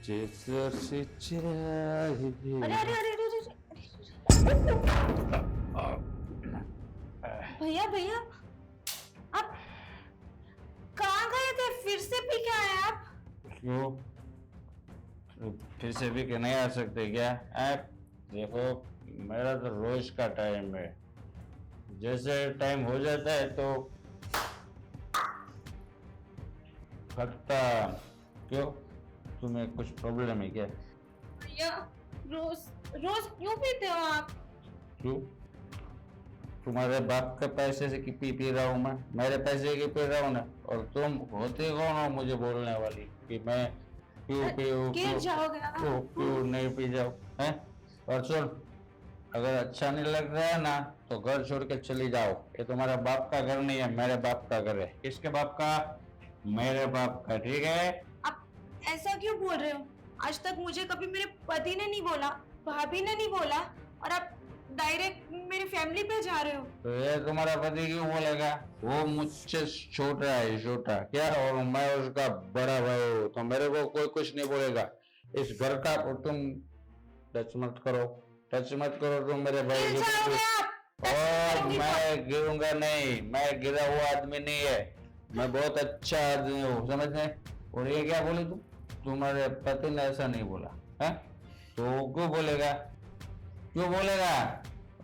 जैसे से चाहिए। अरे अरे अरे अरे भैया भैया, आप कहाँ गए थे? फिर से पी के आए आप? क्यों? तो फिर से भी के नहीं आ सकते क्या? आप देखो, मेरा तो रोज का टाइम है। जैसे टाइम हो जाता है तो खत्म। क्यों, तुम्हें कुछ प्रॉब्लम है क्या? भैया, रोज रोज क्यों पीते हो आप? क्यों? तुम्हारे बाप के पैसे से की पी रहा हूँ मैं? मेरे पैसे की पी रहा हूँ ना। और तुम होते कौन हो मुझे बोलने वाली कि मैं क्यों पीऊँ, गिर जाओगे आप। क्यों नहीं पी जाऊँ? हैं? और सुन, अगर अच्छा नहीं लग रहा है ना तो घर छोड़ के चली जाओ। ये तुम्हारा बाप का घर नहीं है, मेरे बाप का घर है। किसके बाप का? मेरे बाप का, ठीक है? आप ऐसा क्यों बोल रहे हो? आज तक मुझे कभी मेरे पति ने नहीं बोला, भाभी ने नहीं बोला, और आप डायरेक्ट मेरी फैमिली पे जा रहे हो। तो ये तुम्हारा पति क्यों बोलेगा? वो मुझसे छोटा है, छोटा क्या, और मैं उसका बड़ा भाई हूँ, तो मेरे को कोई कुछ नहीं बोलेगा। इस घर का तुम टच मत करो, टच मत करो तुम मेरे भाई गिर को। जाओगे आप। और मैं गिरूंगा नहीं, मैं गिरा हुआ आदमी नहीं है, मैं बहुत अच्छा आदमी हूँ, समझ में? और ये क्या बोली तुम? तुम्हारे पति ने ऐसा नहीं बोला है तो क्यों बोलेगा? क्यों बोलेगा?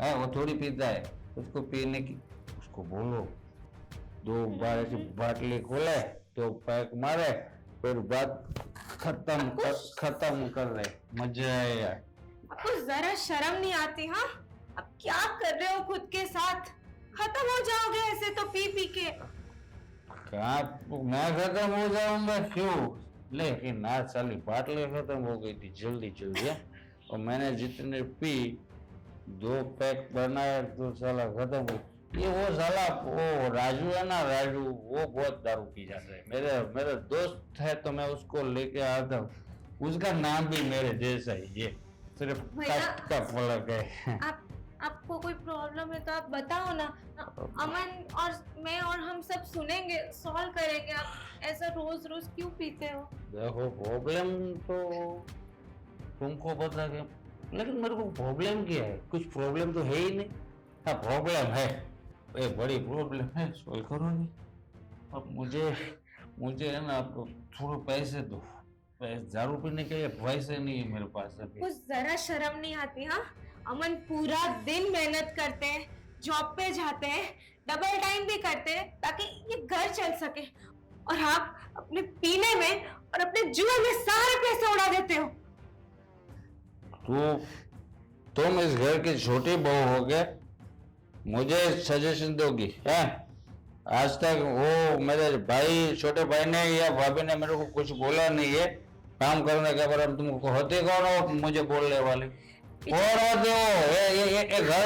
है वो थोड़ी पीता है, उसको पीने की उसको बोलो। दो बार ऐसी बाटली खोले तो पैक मारे, फिर बात खत्म कर रहे, मजा आएगा। आपको जरा शर्म नहीं आती? हाँ, अब क्या कर रहे हो खुद के साथ? खत्म हो जाओगे ऐसे तो पी पी के। कहाँ मैं खत्म हो जाऊंगा? क्यों? लेकिन आज साली बाटली खत्म हो गई थी जल्दी जल्दी है? और मैंने जितने पी, 2 पैक बनाया तो साला खत्म हो। ये वो साला वो राजू है ना, राजू, वो बहुत दारू पी जाता है। मेरे मेरा दोस्त है तो मैं उसको लेके आता हूँ। उसका नाम भी मेरे जैसा ही है, सिर्फ भैया, कास्ट का फर्क है। आपको कोई प्रॉब्लम है तो आप बताओ ना। अमन और मैं और हम सब सुनेंगे, सॉल्व करेंगे। आप ऐसा रोज रोज क्यों पीते हो? देखो, प्रॉब्लम तो तुमको पता क्या, लेकिन मेरे को प्रॉब्लम क्या है? कुछ प्रॉब्लम तो है ही नहीं। हाँ, प्रॉब्लम है, एक बड़ी प्रॉब्लम है, सॉल्व करो नहीं। अब मुझे मुझे है ना, आप थोड़े पैसे दो। दारू पीने के लिए पैसे नहीं है मेरे पास अभी। कुछ जरा शर्म नहीं आती? हाँ, अमन पूरा दिन मेहनत करते हैं, जॉब पे जाते हैं, डबल टाइम भी करते हैं ताकि ये घर चल सके, और आप अपने पीने में और अपने जुए में सारे पैसे उड़ा देते हो। तो तुम इस घर की छोटी बहू हो गए, मुझे सजेशन दोगी है? आज तक वो मेरे भाई, छोटे भाई ने या भाभी ने मेरे को कुछ बोला नहीं है काम करने के बारे में। तुमको होते कौन हो मुझे बोलने वाले? कौन होते हो? ये घर,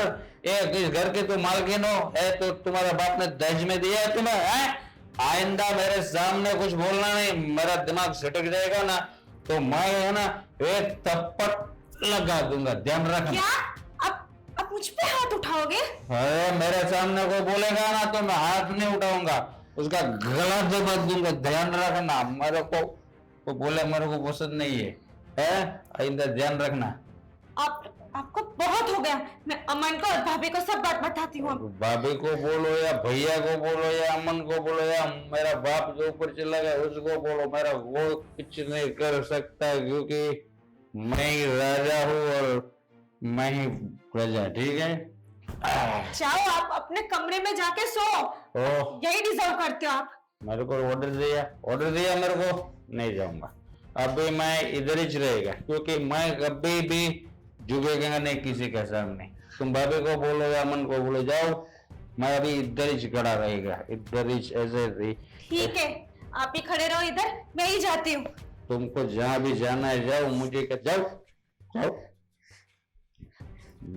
इस घर की तुम मालकिन हो? तो तुम्हारे बाप ने दहेज में दिया है तुम्हें? है? आइंदा मेरे सामने कुछ बोलना नहीं, मेरा दिमाग सटक जाएगा ना तो मैं है ना एक थप्पड़ लगा दूंगा, ध्यान रखना। क्या आप मुझ पे हाथ उठाओगे? अरे मेरे सामने कोई बोलेगा ना तो मैं हाथ नहीं उठाऊंगा, उसका गला दबा दूंगा, ध्यान रखना। मेरे को बोले मेरे को पसंद नहीं है आइंदा ध्यान रखना। आपको बहुत हो गया। मैं अमन को और भाभी को सब बात बताती हूँ। भाभी को बोलो या भैया को बोलो या अमन को बोलो या मेरा बाप जो ऊपर चला गया उसको बोलो, मेरा वो कुछ नहीं कर सकता, क्योंकि मैं ही राजा हूँ और मैं ही प्रजा, ठीक है? जाओ, आप अपने कमरे में जाके सो। यही डिजर्व करते हो आप। मेरे को ऑर्डर दिया मेरे को, नहीं जाऊंगा अभी, मैं इधर ही रहेगा, क्योंकि मैं कभी भी झुकेगा नहीं किसी के सामने। तुम भाभी को बोलो या अमन को बोलो, जाओ, मैं अभी इधर ही खड़ा रहेगा, इधर ही ऐसे ही। ठीक है, आप ही खड़े रहो इधर, मैं ही जाती हूँ। तुमको जहां भी जाना है जाओ, मुझे क्या, जाओ जाओ।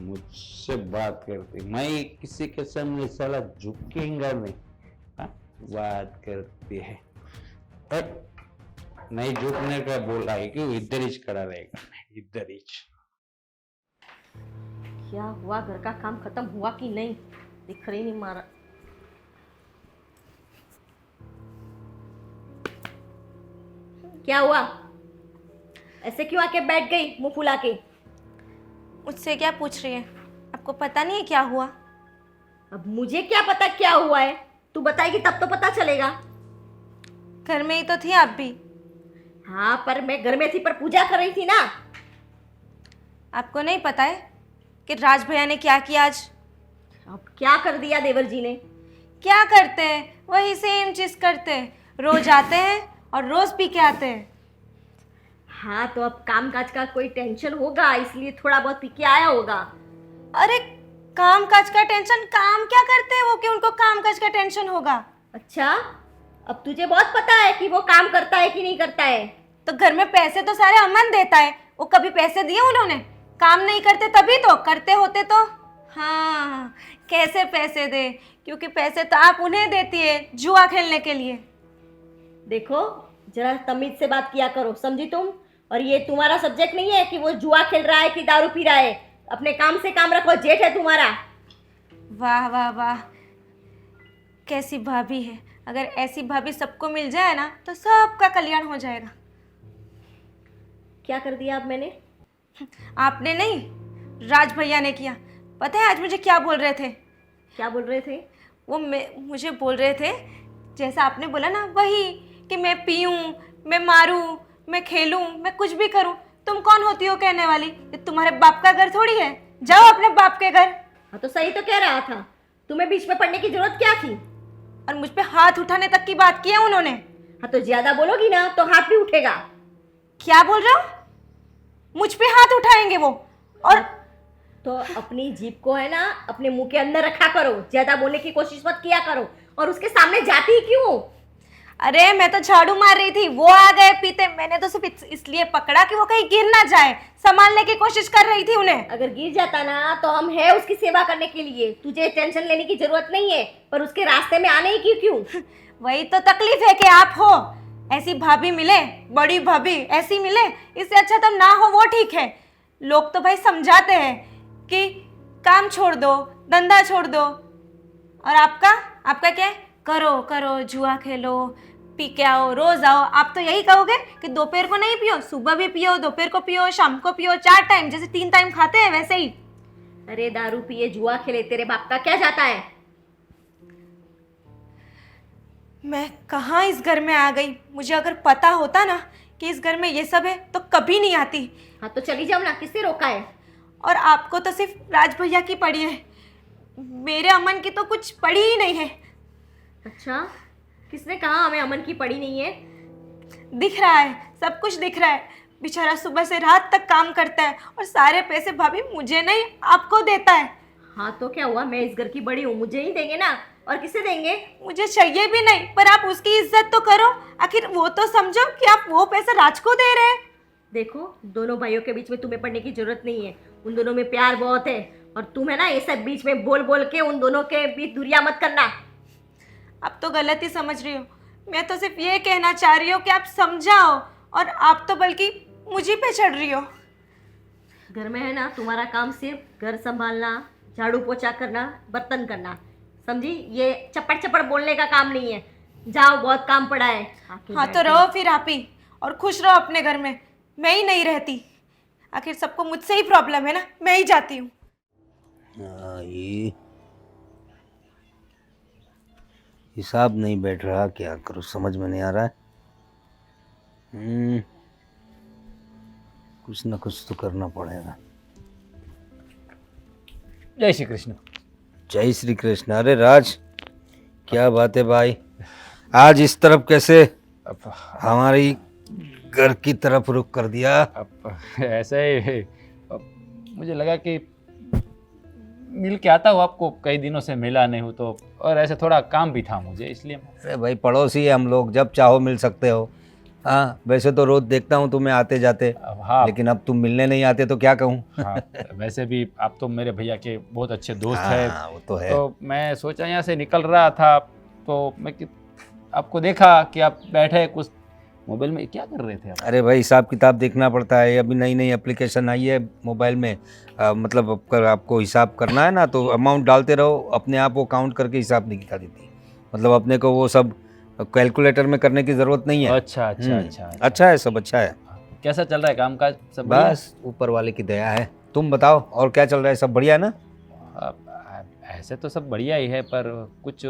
मुझसे बात करती, मैं किसी के सामने साला झुकेगा नहीं। बात करती है, नहीं झुकने का बोला है, क्यों इधर ही खड़ा रहेगा, इधर ही। क्या हुआ, घर का काम खत्म हुआ कि नहीं? दिख रही नहीं मारा। क्या हुआ? ऐसे क्यों आके बैठ गई मुंह फुला के? मुझसे क्या पूछ रही है? आपको पता नहीं है क्या हुआ? अब मुझे क्या पता क्या हुआ है, तू बताएगी तब तो पता चलेगा। घर में ही तो थी आप भी। हाँ पर मैं घर में थी, पर पूजा कर रही थी ना। आपको नहीं पता है कि राज भैया ने क्या किया आज? अब क्या कर दिया देवर जी ने? क्या करते हैं, वही सेम चीज करते हैं। रोज आते हैं और रोज पी के आते हैं। हाँ तो अब काम काज का कोई टेंशन होगा, इसलिए थोड़ा बहुत पी के आया होगा। अरे काम काज का टेंशन? काम क्या करते हैं वो कि उनको काम काज का टेंशन होगा? अच्छा, अब तुझे बहुत पता है कि वो काम करता है कि नहीं करता है। तो घर में पैसे तो सारे अमन देता है, वो कभी पैसे दिए उन्होंने? काम नहीं करते तभी तो, करते होते तो हाँ कैसे पैसे दे, क्योंकि पैसे तो आप उन्हें देती है जुआ खेलने के लिए। देखो जरा तमीज से बात किया करो, समझी तुम? और ये तुम्हारा सब्जेक्ट नहीं है कि वो जुआ खेल रहा है कि दारू पी रहा है। अपने काम से काम रखो, जेठ है तुम्हारा। वाह वाह वाह, कैसी भाभी है। अगर ऐसी भाभी सबको मिल जाए ना तो सबका कल्याण हो जाएगा। क्या कर दिया अब मैंने? आपने नहीं, राज भैया ने किया। पता है आज मुझे क्या बोल रहे थे? क्या बोल रहे थे? वो मुझे बोल रहे थे जैसा आपने बोला ना, वही कि मैं पीऊँ, मैं मारूँ, मैं खेलूँ, मैं कुछ भी करूँ। तुम कौन होती हो कहने वाली? ये तुम्हारे बाप का घर थोड़ी है, जाओ अपने बाप के घर। हाँ तो सही तो कह रहा था, तुम्हें बीच में पड़ने की जरूरत क्या थी? और मुझ पे हाथ उठाने तक की बात की है उन्होंने। हाँ तो ज्यादा बोलोगी ना तो हाथ भी उठेगा। क्या बोल रहे हो? मुझ पे हाथ उठाएंगे वो? और तो अपनी जीभ को है ना अपने मुंह के अंदर रखा करो, ज्यादा बोलने की कोशिश मत किया करो। और उसके सामने जाती क्यों? अरे मैं तो झाड़ू मार रही थी, वो आ गए पीते। मैंने तो सिर्फ इसलिए पकड़ा कि वो कहीं गिर ना जाए, संभालने की कोशिश कर रही थी उन्हें। अगर गिर जाता ना तो हम है उसकी सेवा करने के लिए, तुझे टेंशन लेने की जरूरत नहीं है। पर उसके रास्ते में आने की क्यों? वही तो तकलीफ है कि आप हो। ऐसी भाभी मिले, बड़ी भाभी ऐसी मिले, इससे अच्छा तो ना हो वो ठीक है। लोग तो भाई समझाते हैं कि काम छोड़ दो, धंधा छोड़ दो, और आपका क्या है? करो करो, जुआ खेलो, पी के आओ, रोज आओ। आप तो यही कहोगे कि दोपहर को नहीं पियो, सुबह भी पियो, दोपहर को पियो, शाम को पियो, 4 टाइम, जैसे 3 टाइम खाते हैं वैसे ही। अरे दारू पिए जुआ खेले तेरे बाप का क्या जाता है? मैं कहाँ इस घर में आ गई? मुझे अगर पता होता ना कि इस घर में ये सब है तो कभी नहीं आती। हाँ तो चली जाओ ना, किससे रोका है? और आपको तो सिर्फ राज भैया की पड़ी है, मेरे अमन की तो कुछ पड़ी ही नहीं है। अच्छा, किसने कहा हमें अमन की पड़ी नहीं है? दिख रहा है, सब कुछ दिख रहा है। बेचारा सुबह से रात तक काम करता है और सारे पैसे भाभी मुझे नहीं आपको देता है। हाँ तो क्या हुआ, मैं इस घर की बड़ी हूँ, मुझे ही देंगे ना, और किसे देंगे? मुझे चाहिए भी नहीं, पर आप उसकी इज्जत तो करो। आखिर वो तो समझो कि आप वो पैसा राज को दे रहे हैं। देखो दोनों भाइयों के बीच में तुम्हें पढ़ने की जरूरत नहीं है, उन दोनों में प्यार बहुत है। और तुम है ना ये सब बीच में बोल बोल के उन दोनों के बीच दूरियां मत करना। आप तो गलत ही समझ रही हो। मैं तो सिर्फ ये कहना चाह रही हूँ कि आप समझाओ, और आप तो बल्कि मुझे पे चढ़ रही हो। घर में है ना तुम्हारा काम सिर्फ घर संभालना, झाड़ू पोछा करना, बर्तन करना, समझी? ये चपड़ चपड़ बोलने का काम नहीं है। जाओ, बहुत काम पड़ा है। हाँ तो रहो फिर आप ही, और खुश रहो अपने घर में। मैं ही नहीं रहती, आखिर सबको मुझसे ही प्रॉब्लम है ना, मैं ही जाती हूँ। ये हिसाब नहीं बैठ रहा, क्या करूँ समझ में नहीं आ रहा है। कुछ ना कुछ तो करना पड़ेगा। जय श्री कृष्ण। जय श्री कृष्ण। अरे राज, क्या बात है भाई, आज इस तरफ कैसे हमारी घर की तरफ रुख कर दिया? अब ऐसे ही मुझे लगा कि मिल के आता हूँ आपको, कई दिनों से मिला नहीं हूँ तो, और ऐसे थोड़ा काम भी था मुझे, इसलिए। अरे भाई पड़ोसी है हम लोग, जब चाहो मिल सकते हो। हाँ वैसे तो रोज देखता हूँ तुम्हें आते जाते। हाँ, लेकिन अब तुम मिलने नहीं आते तो क्या कहूँ। हाँ, वैसे भी आप तो मेरे भैया के बहुत अच्छे दोस्त हाँ, हैं। वो तो है। तो मैं सोचा यहाँ से निकल रहा था तो मैं आपको देखा कि आप बैठे कुछ मोबाइल में क्या कर रहे थे आप? अरे भाई हिसाब किताब देखना पड़ता है, अभी नई नई एप्लीकेशन आई है मोबाइल में। मतलब अगर आपको हिसाब करना है ना तो अमाउंट डालते रहो, अपने आप वो काउंट करके हिसाब निकला देती है। मतलब अपने को वो सब कैलकुलेटर में करने की ज़रूरत नहीं है। अच्छा अच्छा अच्छा अच्छा है, सब अच्छा है। कैसा चल रहा है काम काज? सब बढ़िया? बस ऊपर वाले की दया है। तुम बताओ और क्या चल रहा है, सब बढ़िया ना? ऐसे तो सब बढ़िया ही है, पर कुछ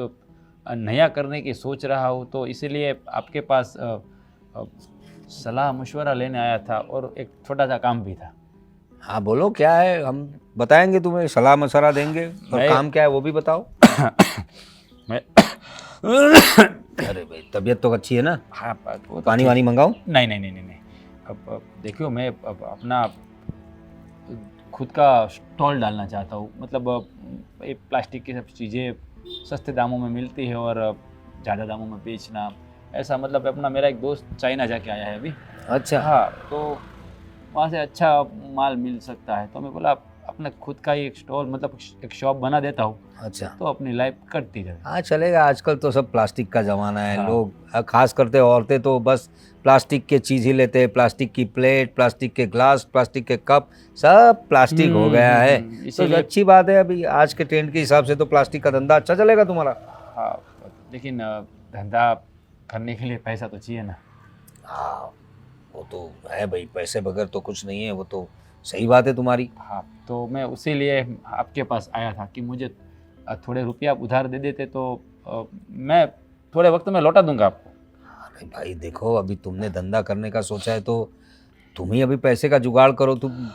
नया करने की सोच रहा हूँ, तो इसीलिए आपके पास सलाह मशवरा लेने आया था, और एक छोटा सा काम भी था। हाँ बोलो क्या है, हम बताएंगे तुम्हें, सलाह मशवरा देंगे। और मैं- काम क्या है वो भी बताओ। मैं अरे भाई तबीयत तो अच्छी है ना? हाँ, वो तो पानी ठीक- वानी मंगाऊं? नहीं नहीं नहीं नहीं नहीं। अब देखियो, मैं अब अपना खुद का स्टॉल डालना चाहता हूँ। मतलब ये प्लास्टिक की सब चीज़ें सस्ते दामों में मिलती है और ज़्यादा दामों में बेचना, ऐसा। मतलब अपना मेरा एक दोस्त चाइना जाके आया है अभी। अच्छा हाँ, तो वहाँ से अच्छा माल मिल सकता है, तो मैं बोला अपना खुद का ही एक स्टॉल, मतलब एक शॉप बना देता हूँ, अच्छा। तो अपनी लाइफ कटती रहे। हाँ चलेगा, आजकल तो सब प्लास्टिक का ज़माना है। हाँ। लोग खास करते औरतें तो बस प्लास्टिक के चीज़ ही लेते हैं। प्लास्टिक की प्लेट, प्लास्टिक के ग्लास, प्लास्टिक के कप, सब प्लास्टिक हो गया है। तो इसीलिए अच्छी बात है, अभी आज के ट्रेंड के हिसाब से तो प्लास्टिक का धंधा अच्छा चलेगा तुम्हारा। हाँ, लेकिन धंधा करने के लिए पैसा तो चाहिए ना। हाँ वो तो है भाई, पैसे बगैर तो कुछ नहीं है, वो तो सही बात है तुम्हारी। हाँ, तो मैं उसी लिए आपके पास आया था कि मुझे थोड़े रुपये आप उधार दे देते, तो मैं थोड़े वक्त में लौटा दूंगा आपको। अरे भाई देखो, अभी तुमने धंधा करने का सोचा है तो तुम ही अभी पैसे का जुगाड़ करो। तुम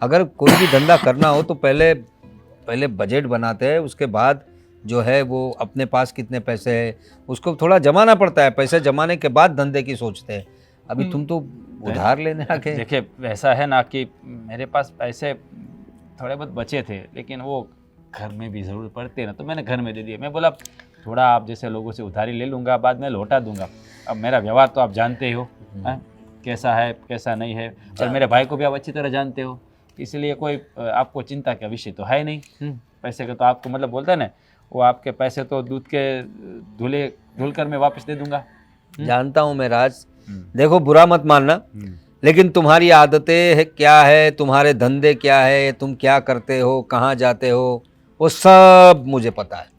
अगर कोई भी धंधा करना हो तो पहले बजट बनाते हैं, उसके बाद जो है वो अपने पास कितने पैसे हैं उसको थोड़ा जमाना पड़ता है। पैसे जमाने के बाद धंधे की सोचते हैं। अभी तुम तो उधार लेने आ गए। देखिए, वैसा है ना कि मेरे पास पैसे थोड़े बहुत बचे थे, लेकिन वो घर में भी ज़रूरत पड़ती है ना, तो मैंने घर में दे दिए। मैं बोला थोड़ा आप जैसे लोगों से उधारी ले लूँगा, बाद में लौटा दूंगा। अब मेरा व्यवहार तो आप जानते ही हो, हैं? कैसा है कैसा नहीं है, और मेरे भाई को भी आप अच्छी तरह जानते हो, इसलिए कोई आपको चिंता का विषय तो है नहीं। पैसे का तो आपको मतलब बोलता है ना, वो आपके पैसे तो दूध के धुल कर मैं वापस दे दूंगा। जानता हूँ मैं राज, देखो बुरा मत मानना, लेकिन तुम्हारी आदतें क्या है, तुम्हारे धंधे क्या है, तुम क्या करते हो, कहाँ जाते हो, वो सब मुझे पता है।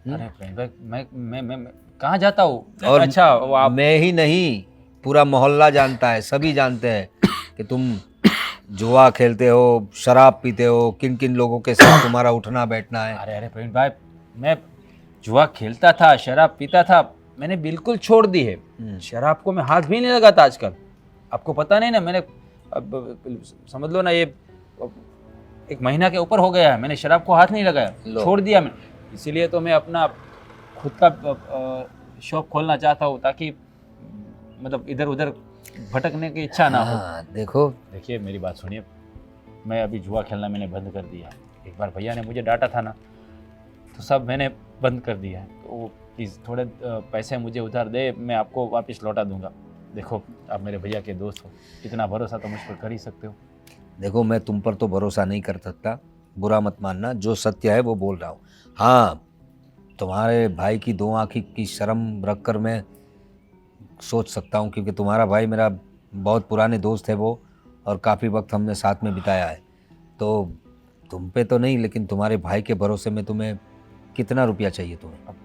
अरे भाई, मैं कहाँ जाता हूँ? और अच्छा, वो आप मैं ही नहीं, पूरा मोहल्ला जानता है, सभी जानते हैं कि तुम जुआ खेलते हो, शराब पीते हो, किन किन लोगों के साथ तुम्हारा उठना बैठना है। अरे प्रवीण भाई, मैं जुआ खेलता था, शराब पीता था, मैंने बिल्कुल छोड़ दी है। शराब को मैं हाथ भी नहीं लगाता आजकल। आपको पता नहीं ना, मैंने अब समझ लो ना, ये 1 महीना के ऊपर हो गया है, मैंने शराब को हाथ नहीं लगाया, छोड़ दिया मैंने। इसीलिए तो मैं अपना खुद का शॉप खोलना चाहता हूँ, ताकि मतलब इधर उधर भटकने की इच्छा ना हो। हाँ, देखो देखिए मेरी बात सुनिए, मैं अभी जुआ खेलना मैंने बंद कर दिया। एक बार भैया ने मुझे डांटा था ना, तो सब मैंने बंद कर दिया है। तो प्लीज़ थोड़े पैसे मुझे उधार दे, मैं आपको वापस लौटा दूंगा। देखो, आप मेरे भैया के दोस्त हो, इतना भरोसा तो मुझ पर कर ही सकते हो। देखो, मैं तुम पर तो भरोसा नहीं कर सकता, बुरा मत मानना, जो सत्य है वो बोल रहा हूँ। हाँ, तुम्हारे भाई की 2 आँखी की शर्म रख कर मैं सोच सकता हूँ, क्योंकि तुम्हारा भाई मेरा बहुत पुराने दोस्त है वो, और काफ़ी वक्त हमने साथ में बिताया है। तो तुम पे तो नहीं, लेकिन तुम्हारे भाई के भरोसे में तुम्हें कितना रुपया चाहिए तुम्हें?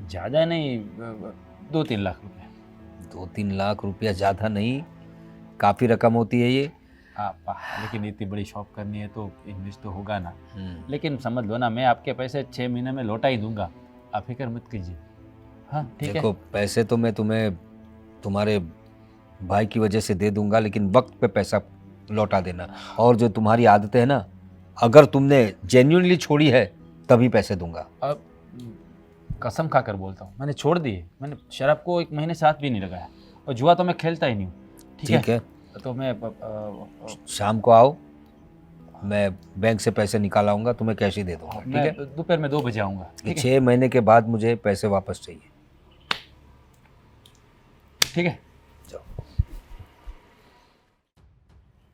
ज़्यादा नहीं, 2-3 लाख रुपए। 2-3 लाख रुपया ज़्यादा नहीं, काफ़ी रकम होती है ये। लेकिन इतनी बड़ी शॉप करनी है तो इन्वेस्ट तो होगा ना। लेकिन समझ लो ना, मैं आपके पैसे 6 महीने में लौटा ही दूंगा, आप फिक्र मत कीजिए। हाँ ठीक है। देखो, पैसे तो मैं तुम्हें तुम्हारे भाई की वजह से दे दूंगा, लेकिन वक्त पे पैसा लौटा देना। और जो तुम्हारी आदतें है ना, अगर तुमने जेन्युइनली छोड़ी है तभी पैसे दूंगा। अब कसम खाकर बोलता हूँ, मैंने छोड़ दी है। मैंने शराब को 1 महीने से हाथ भी नहीं लगाया, और जुआ तो मैं खेलता ही नहीं हूँ। ठीक है, तो मैं शाम को आओ, मैं बैंक से पैसे निकाल आऊंगा, तुम्हें कैश ही दे दूंगा। ठीक मैं है, दोपहर में 2 बजे आऊँगा। ठीक है, 6 महीने के बाद मुझे पैसे वापस चाहिए। ठीक है। जाओ।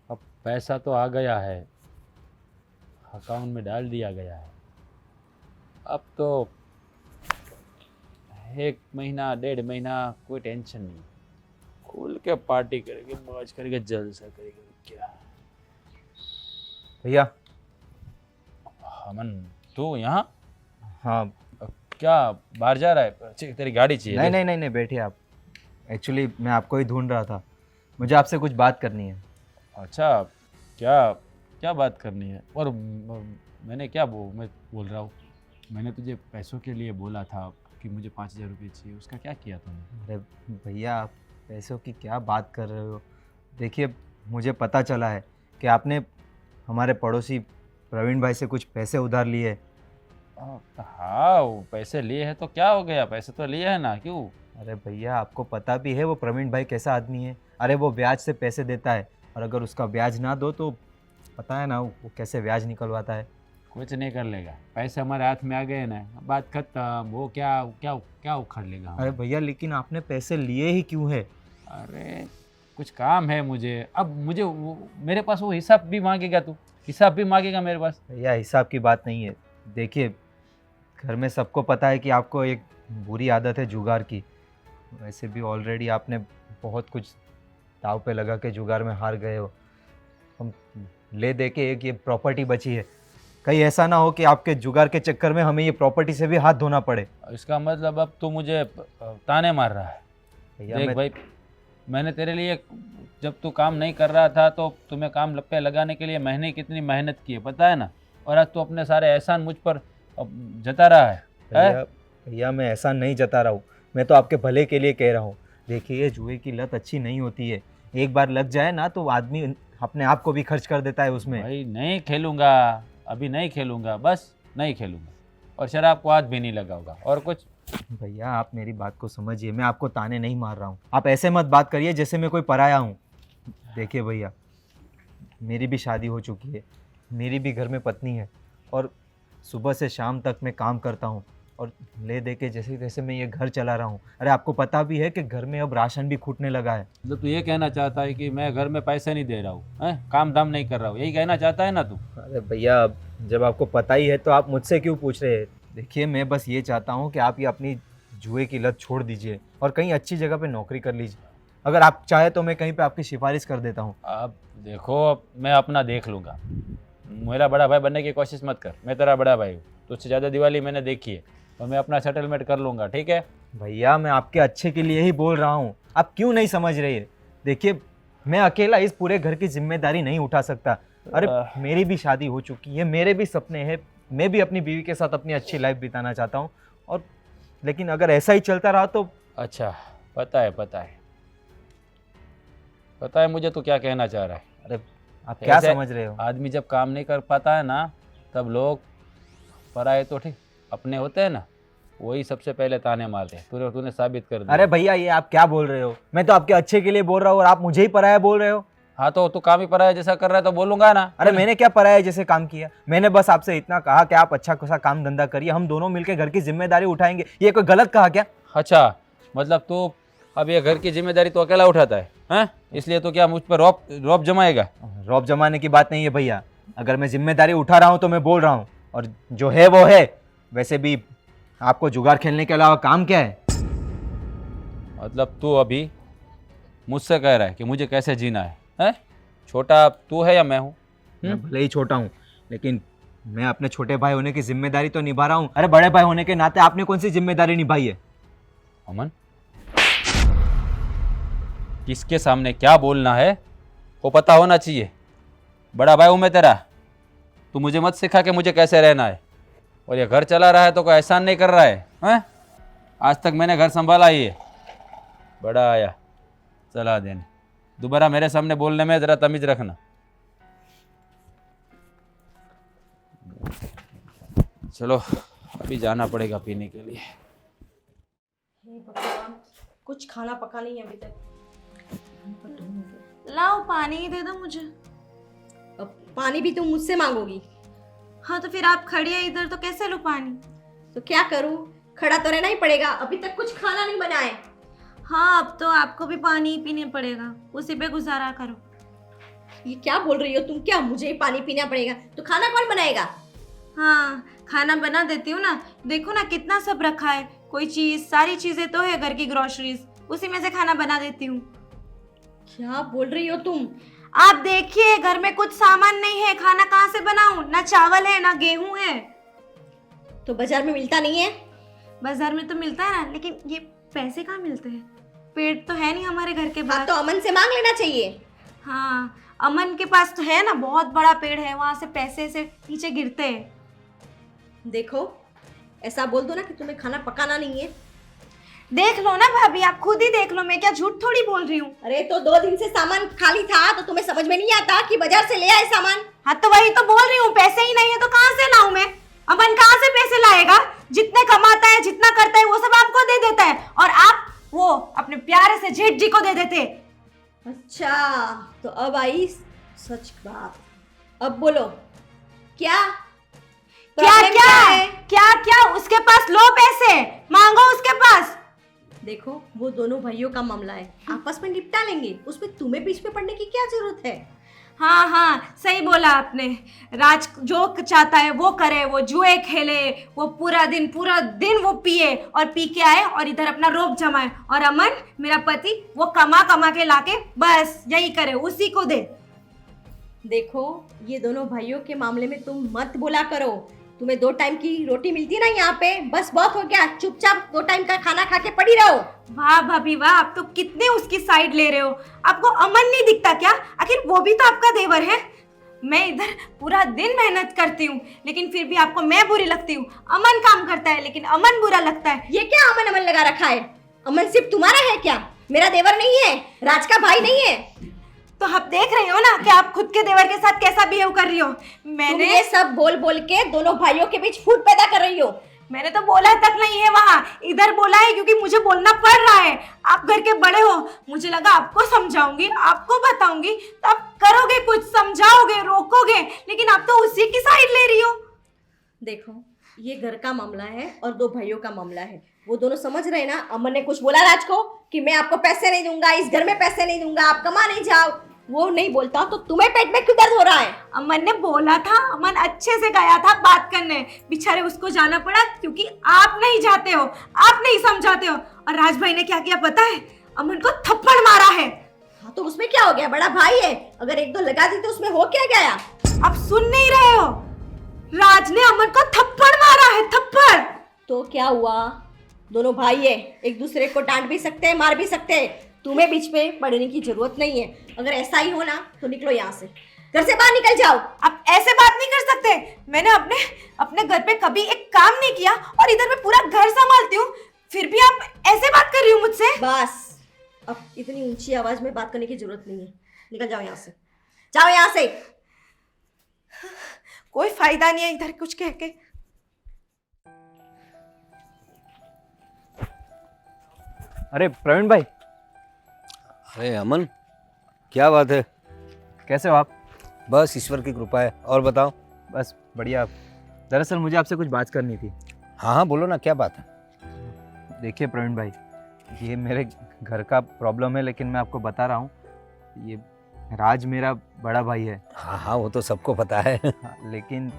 अब पैसा तो आ गया है, अकाउंट में डाल दिया गया है। अब तो 1 महीना 1.5 महीना कोई टेंशन नहीं, खुल के पार्टी करेंगे, मौज करेंगे, जलसा करेंगे। क्या भैया। अमन तू यहाँ हाँ। क्या बाहर जा रहा है? अच्छी तेरी गाड़ी चाहिए। नहीं नहीं नहीं नहीं, बैठिए आप। एक्चुअली मैं आपको ही ढूंढ रहा था, मुझे आपसे कुछ बात करनी है। अच्छा, क्या क्या बात करनी है? और मैंने क्या मैं बोल रहा हूँ, मैंने तुझे पैसों के लिए बोला था कि मुझे 5,000 रुपये चाहिए, उसका क्या किया तुमने? अरे भैया, आप पैसों की क्या बात कर रहे हो? देखिए, मुझे पता चला है कि आपने हमारे पड़ोसी प्रवीण भाई से कुछ पैसे उधार लिए। हाँ, वो पैसे लिए हैं तो क्या हो गया, पैसे तो लिए हैं ना, क्यों? अरे भैया, आपको पता भी है वो प्रवीण भाई कैसा आदमी है। अरे वो ब्याज से पैसे देता है, और अगर उसका ब्याज ना दो तो पता है ना वो कैसे ब्याज निकलवाता है। कुछ नहीं कर लेगा, पैसे हमारे हाथ में आ गए ना, बात खत्म। वो क्या क्या क्या उखाड़ लेगा अरे भैया, लेकिन आपने पैसे लिए ही क्यों है? अरे कुछ काम है मुझे, अब मुझे मेरे पास वो हिसाब भी मांगेगा, तू हिसाब भी मांगेगा मेरे पास? भैया, हिसाब की बात नहीं है। देखिए, घर में सबको पता है कि आपको एक बुरी आदत है जुगार की। वैसे भी ऑलरेडी आपने बहुत कुछ दाव पे लगा के जुगार में हार गए हो। हम ले दे के एक ये प्रॉपर्टी बची है, कहीं ऐसा ना हो कि आपके जुगार के चक्कर में हमें ये प्रॉपर्टी से भी हाथ धोना पड़े। इसका मतलब अब तू मुझे ताने मार रहा है? भैया देख मैं भाई, मैंने तेरे लिए, जब तू काम नहीं कर रहा था तो तुम्हें काम लप्पे लगाने के लिए मैंने कितनी मेहनत की है, पता है ना? और आज तू अपने सारे एहसान मुझ पर जता रहा है। भैया भैया, मैं ऐसा नहीं जता रहा हूँ, मैं तो आपके भले के लिए कह रहा हूँ। देखिए, ये जुए की लत अच्छी नहीं होती है। एक बार लग जाए ना तो आदमी अपने आप को भी खर्च कर देता है उसमें। भाई नहीं खेलूंगा, अभी नहीं खेलूंगा, बस नहीं खेलूंगा, और शराब को हाथ भी नहीं लगाऊंगा, और कुछ। भैया, आप मेरी बात को समझिए, मैं आपको ताने नहीं मार रहा हूँ। आप ऐसे मत बात करिए जैसे मैं कोई पराया हूँ। देखिए भैया, मेरी भी शादी हो चुकी है, मेरी भी घर में पत्नी है, और सुबह से शाम तक मैं काम करता हूँ, और ले दे के जैसे तैसे मैं ये घर चला रहा हूँ। अरे आपको पता भी है कि घर में अब राशन भी खूटने लगा है। मतलब तू ये कहना चाहता है कि मैं घर में पैसे नहीं दे रहा हूँ, काम धाम नहीं कर रहा हूँ, यही कहना चाहता है ना तू? अरे भैया, अब जब आपको पता ही है तो आप मुझसे क्यों पूछ रहे हैं? देखिए, मैं बस ये चाहता हूँ कि आप ये अपनी जुए की लत छोड़ दीजिए और कहीं अच्छी जगह पे नौकरी कर लीजिए। अगर आप चाहे तो मैं कहीं पे आपकी सिफारिश कर देता हूँ। अब देखो, अब मैं अपना देख लूँगा, मेरा बड़ा भाई बनने की कोशिश मत कर, मैं तेरा बड़ा भाई हूँ, तुझसे ज़्यादा दिवाली मैंने देखी है, और मैं अपना सेटलमेंट कर लूँगा, ठीक है? भैया, मैं आपके अच्छे के लिए ही बोल रहा हूँ, आप क्यों नहीं समझ रहे हैं? देखिए, मैं अकेला इस पूरे घर की जिम्मेदारी नहीं उठा सकता। अरे मेरी भी शादी हो चुकी है, मेरे भी सपने हैं, मैं भी अपनी बीवी के साथ अपनी अच्छी लाइफ बिताना चाहता हूँ, और लेकिन अगर ऐसा ही चलता रहा तो। अच्छा, पता है मुझे तो क्या कहना चाह रहा है। अरे आप क्या ऐसे समझ रहे हो? आदमी जब काम नहीं कर पाता है ना, तब लोग पराए तो ठीक, अपने होते हैं ना, वही सबसे पहले ताने मारते हैं। तूने साबित कर दिया। अरे भैया, ये आप क्या बोल रहे हो? मैं तो आपके अच्छे के लिए बोल रहा हूँ और आप मुझे ही पराया बोल रहे हो। हाँ, तो तू काम ही पराया जैसा कर रहा है तो बोलूंगा ना। अरे मैंने क्या पराया जैसे काम किया? मैंने बस आपसे इतना कहा कि आप अच्छा खासा काम धंधा करिए, हम दोनों मिलकर घर की जिम्मेदारी उठाएंगे। ये कोई गलत कहा क्या? अच्छा, मतलब तू अब ये घर की जिम्मेदारी तो अकेला उठाता है, हैं? इसलिए तो क्या मुझ पर रौब जमाएगा? रौब जमाने की बात नहीं है भैया, अगर मैं जिम्मेदारी उठा रहा हूँ तो मैं बोल रहा हूँ, और जो है वो है। वैसे भी आपको जुगार खेलने के अलावा काम क्या है? मतलब तू अभी मुझसे कह रहा है कि मुझे कैसे जीना है, हैं? छोटा तू है या मैं हूँ? मैं भले ही छोटा हूँ, लेकिन मैं अपने छोटे भाई होने की जिम्मेदारी तो निभा रहा हूँ। अरे बड़े भाई होने के नाते आपने कौन सी जिम्मेदारी निभाई है? अमन, किसके सामने क्या बोलना है वो पता होना चाहिए। बड़ा भाई हूँ मैं तेरा, तू मुझे मत सिखा कि मुझे कैसे रहना है। और ये घर चला रहा है तो कोई एहसान नहीं कर रहा है, हैं? आज तक मैंने घर संभाला ही है, बड़ा आया चला देने। दोबारा मेरे सामने बोलने में ज़रा तमीज़ रखना। चलो, अभी जाना पड़ेगा पीने के लिए। हे भगवान, कुछ खाना पका नहीं है अभी तक। लाओ पानी ही दे दो मुझे। अब पानी भी तुम मुझसे मांगोगी? हाँ तो फिर आप खड़ी है इधर तो कैसे लो पानी? तो क्या करूं, खड़ा तो रहना ही पड़ेगा, अभी तक कुछ खाना नहीं बना है। हाँ, अब तो आपको भी पानी ही पीने पड़ेगा, उसी पे गुजारा करो। ये क्या बोल रही हो तुम? क्या मुझे ही पानी पीना पड़ेगा? तो खाना कौन बनाएगा? हाँ, खाना बना देती हूँ ना, देखो ना कितना सब रखा है, कोई चीज़ सारी चीज़ें तो है घर की ग्रोसरीज, उसी में से खाना बना देती हूँ। क्या बोल रही हो तुम? आप देखिए घर में कुछ सामान नहीं है, खाना कहाँ से बनाऊं? ना चावल है ना गेहूं है। तो बाजार में मिलता नहीं है? बाजार में तो मिलता है ना, लेकिन ये पैसे कहाँ मिलते हैं? पेट तो है नहीं हमारे घर के हाँ बाहर। तो अमन से मांग लेना चाहिए। हाँ, अमन के पास तो है ना, बहुत बड़ा पेड़ है, वहां से पैसे से नीचे गिरते हैं। देखो, ऐसा बोल दो ना कि तुम्हें खाना पकाना नहीं है। देख लो ना भाभी, आप खुद ही देख लो, मैं क्या झूठ थोड़ी बोल रही हूँ। अरे तो 2 दिन से सामान खाली था तो तुम्हें समझ में नहीं आता कि बाजार से ले आए सामान? हाँ तो वही तो बोल रही हूँ, पैसे ही नहीं है तो कहाँ से लाऊं मैं? अमन कहाँ से पैसे लाएगा? जितने कमाता है, जितना करता है, वो सब आपको दे देता है, और आप वो अपने प्यारे से जेठ जी को दे देते। अच्छा, तो अब आई सच बात। अब बोलो, क्या क्या प्रॉब्लम क्या है? क्या क्या? उसके पास लो पैसे, मांगो उसके पास। देखो, वो दोनों भाइयों का मामला है, आपस में निपटा लेंगे, उसमें तुम्हें बीच में पड़ने की क्या जरूरत है? हाँ हाँ, सही बोला आपने। राज जो चाहता है वो करे, वो जुए खेले, वो पूरा दिन वो पिए और पी के आए और इधर अपना रोब जमाए, और अमन मेरा पति वो कमा कमा के लाके बस यही करे, उसी को दे। देखो, ये दोनों भाइयों के मामले में तुम मत बोला करो। तुम्हें 2 टाइम की रोटी मिलती है ना यहाँ पे, बस बहुत हो गया, चुपचाप 2 टाइम का खाना खा के पड़ी रहो। वाह भाभी वाह, आप तो कितने उसकी साइड ले रहे हो। आपको अमन नहीं दिखता क्या? आखिर वो भी तो आपका देवर है। मैं इधर पूरा दिन मेहनत करती हूँ, लेकिन फिर भी आपको मैं बुरी लगती हूँ। अमन काम करता है लेकिन अमन बुरा लगता है। ये क्या अमन अमन लगा रखा है? अमन सिर्फ तुम्हारा है क्या? मेरा देवर नहीं है, राज का भाई नहीं है। तो आप देख रहे हो ना कि आप खुद के देवर के साथ कैसा बिहेव कर रही हो। तुम मैंने ये सब बोल बोल के दोनों भाइयों के बीच फूट पैदा कर रही हो। मैंने तो बोला तक नहीं है वहां, इधर बोला है क्योंकि मुझे बोलना पड़ रहा है। आप घर के बड़े हो, मुझे लगा आपको समझाऊंगी, आपको बताऊंगी तो आप करोगे, कुछ समझाओगे, रोकोगे, लेकिन आप तो उसी की साइड ले रही हो। देखो, ये घर का मामला है और 2 भाइयों का मामला है। वो दोनों समझ रहे ना। अमन ने कुछ बोला राज को कि मैं आपको पैसे नहीं दूंगा, इस घर में पैसे नहीं दूंगा, आप कमा नहीं जाओ। वो नहीं बोलता तो तुम्हें पेट में क्यों दर्द हो रहा है? अमन ने बोला था, अमन अच्छे से गया था बात करने, बेचारे उसको जाना पड़ा क्योंकि आप नहीं जाते हो, आप नहीं समझाते हो। और राज भाई ने क्या किया पता है? अमन को थप्पड़ मारा है। हाँ तो उसमें क्या हो गया, बड़ा भाई है, अगर 1-2 लगा दी तो उसमें हो क्या गया? आप सुन नहीं रहे हो? राज ने अमन को थप्पड़ मारा है, थप्पड़। तो क्या हुआ? दोनों भाई है, एक दूसरे को डांट भी सकते हैं, मार भी सकते हैं। तुम्हें बीच में पड़ने की जरूरत नहीं है। अगर ऐसा ही हो ना तो निकलो यहाँ से, घर से बाहर निकल जाओ। आप ऐसे बात नहीं कर सकते। मैंने अपने घर पे कभी एक काम नहीं किया और इधर मैं पूरा घर संभालती हूँ, फिर भी आप ऐसे बात कर रही हो मुझसे। बस, अब इतनी ऊंची आवाज में बात करने की जरूरत नहीं है, निकल जाओ यहाँ से, जाओ यहाँ से। कोई फायदा नहीं है इधर कुछ कह के। अरे प्रवीण भाई, अरे अमन, क्या बात है? कैसे हो आप? बस ईश्वर की कृपा है। और बताओ। बस बढ़िया। दरअसल मुझे आपसे कुछ बात करनी थी। हाँ हाँ, बोलो ना, क्या बात है? देखिए प्रवीण भाई, ये मेरे घर का प्रॉब्लम है, लेकिन मैं आपको बता रहा हूँ, ये राज मेरा बड़ा भाई है। हाँ हाँ, वो तो सबको पता है। हाँ, लेकिन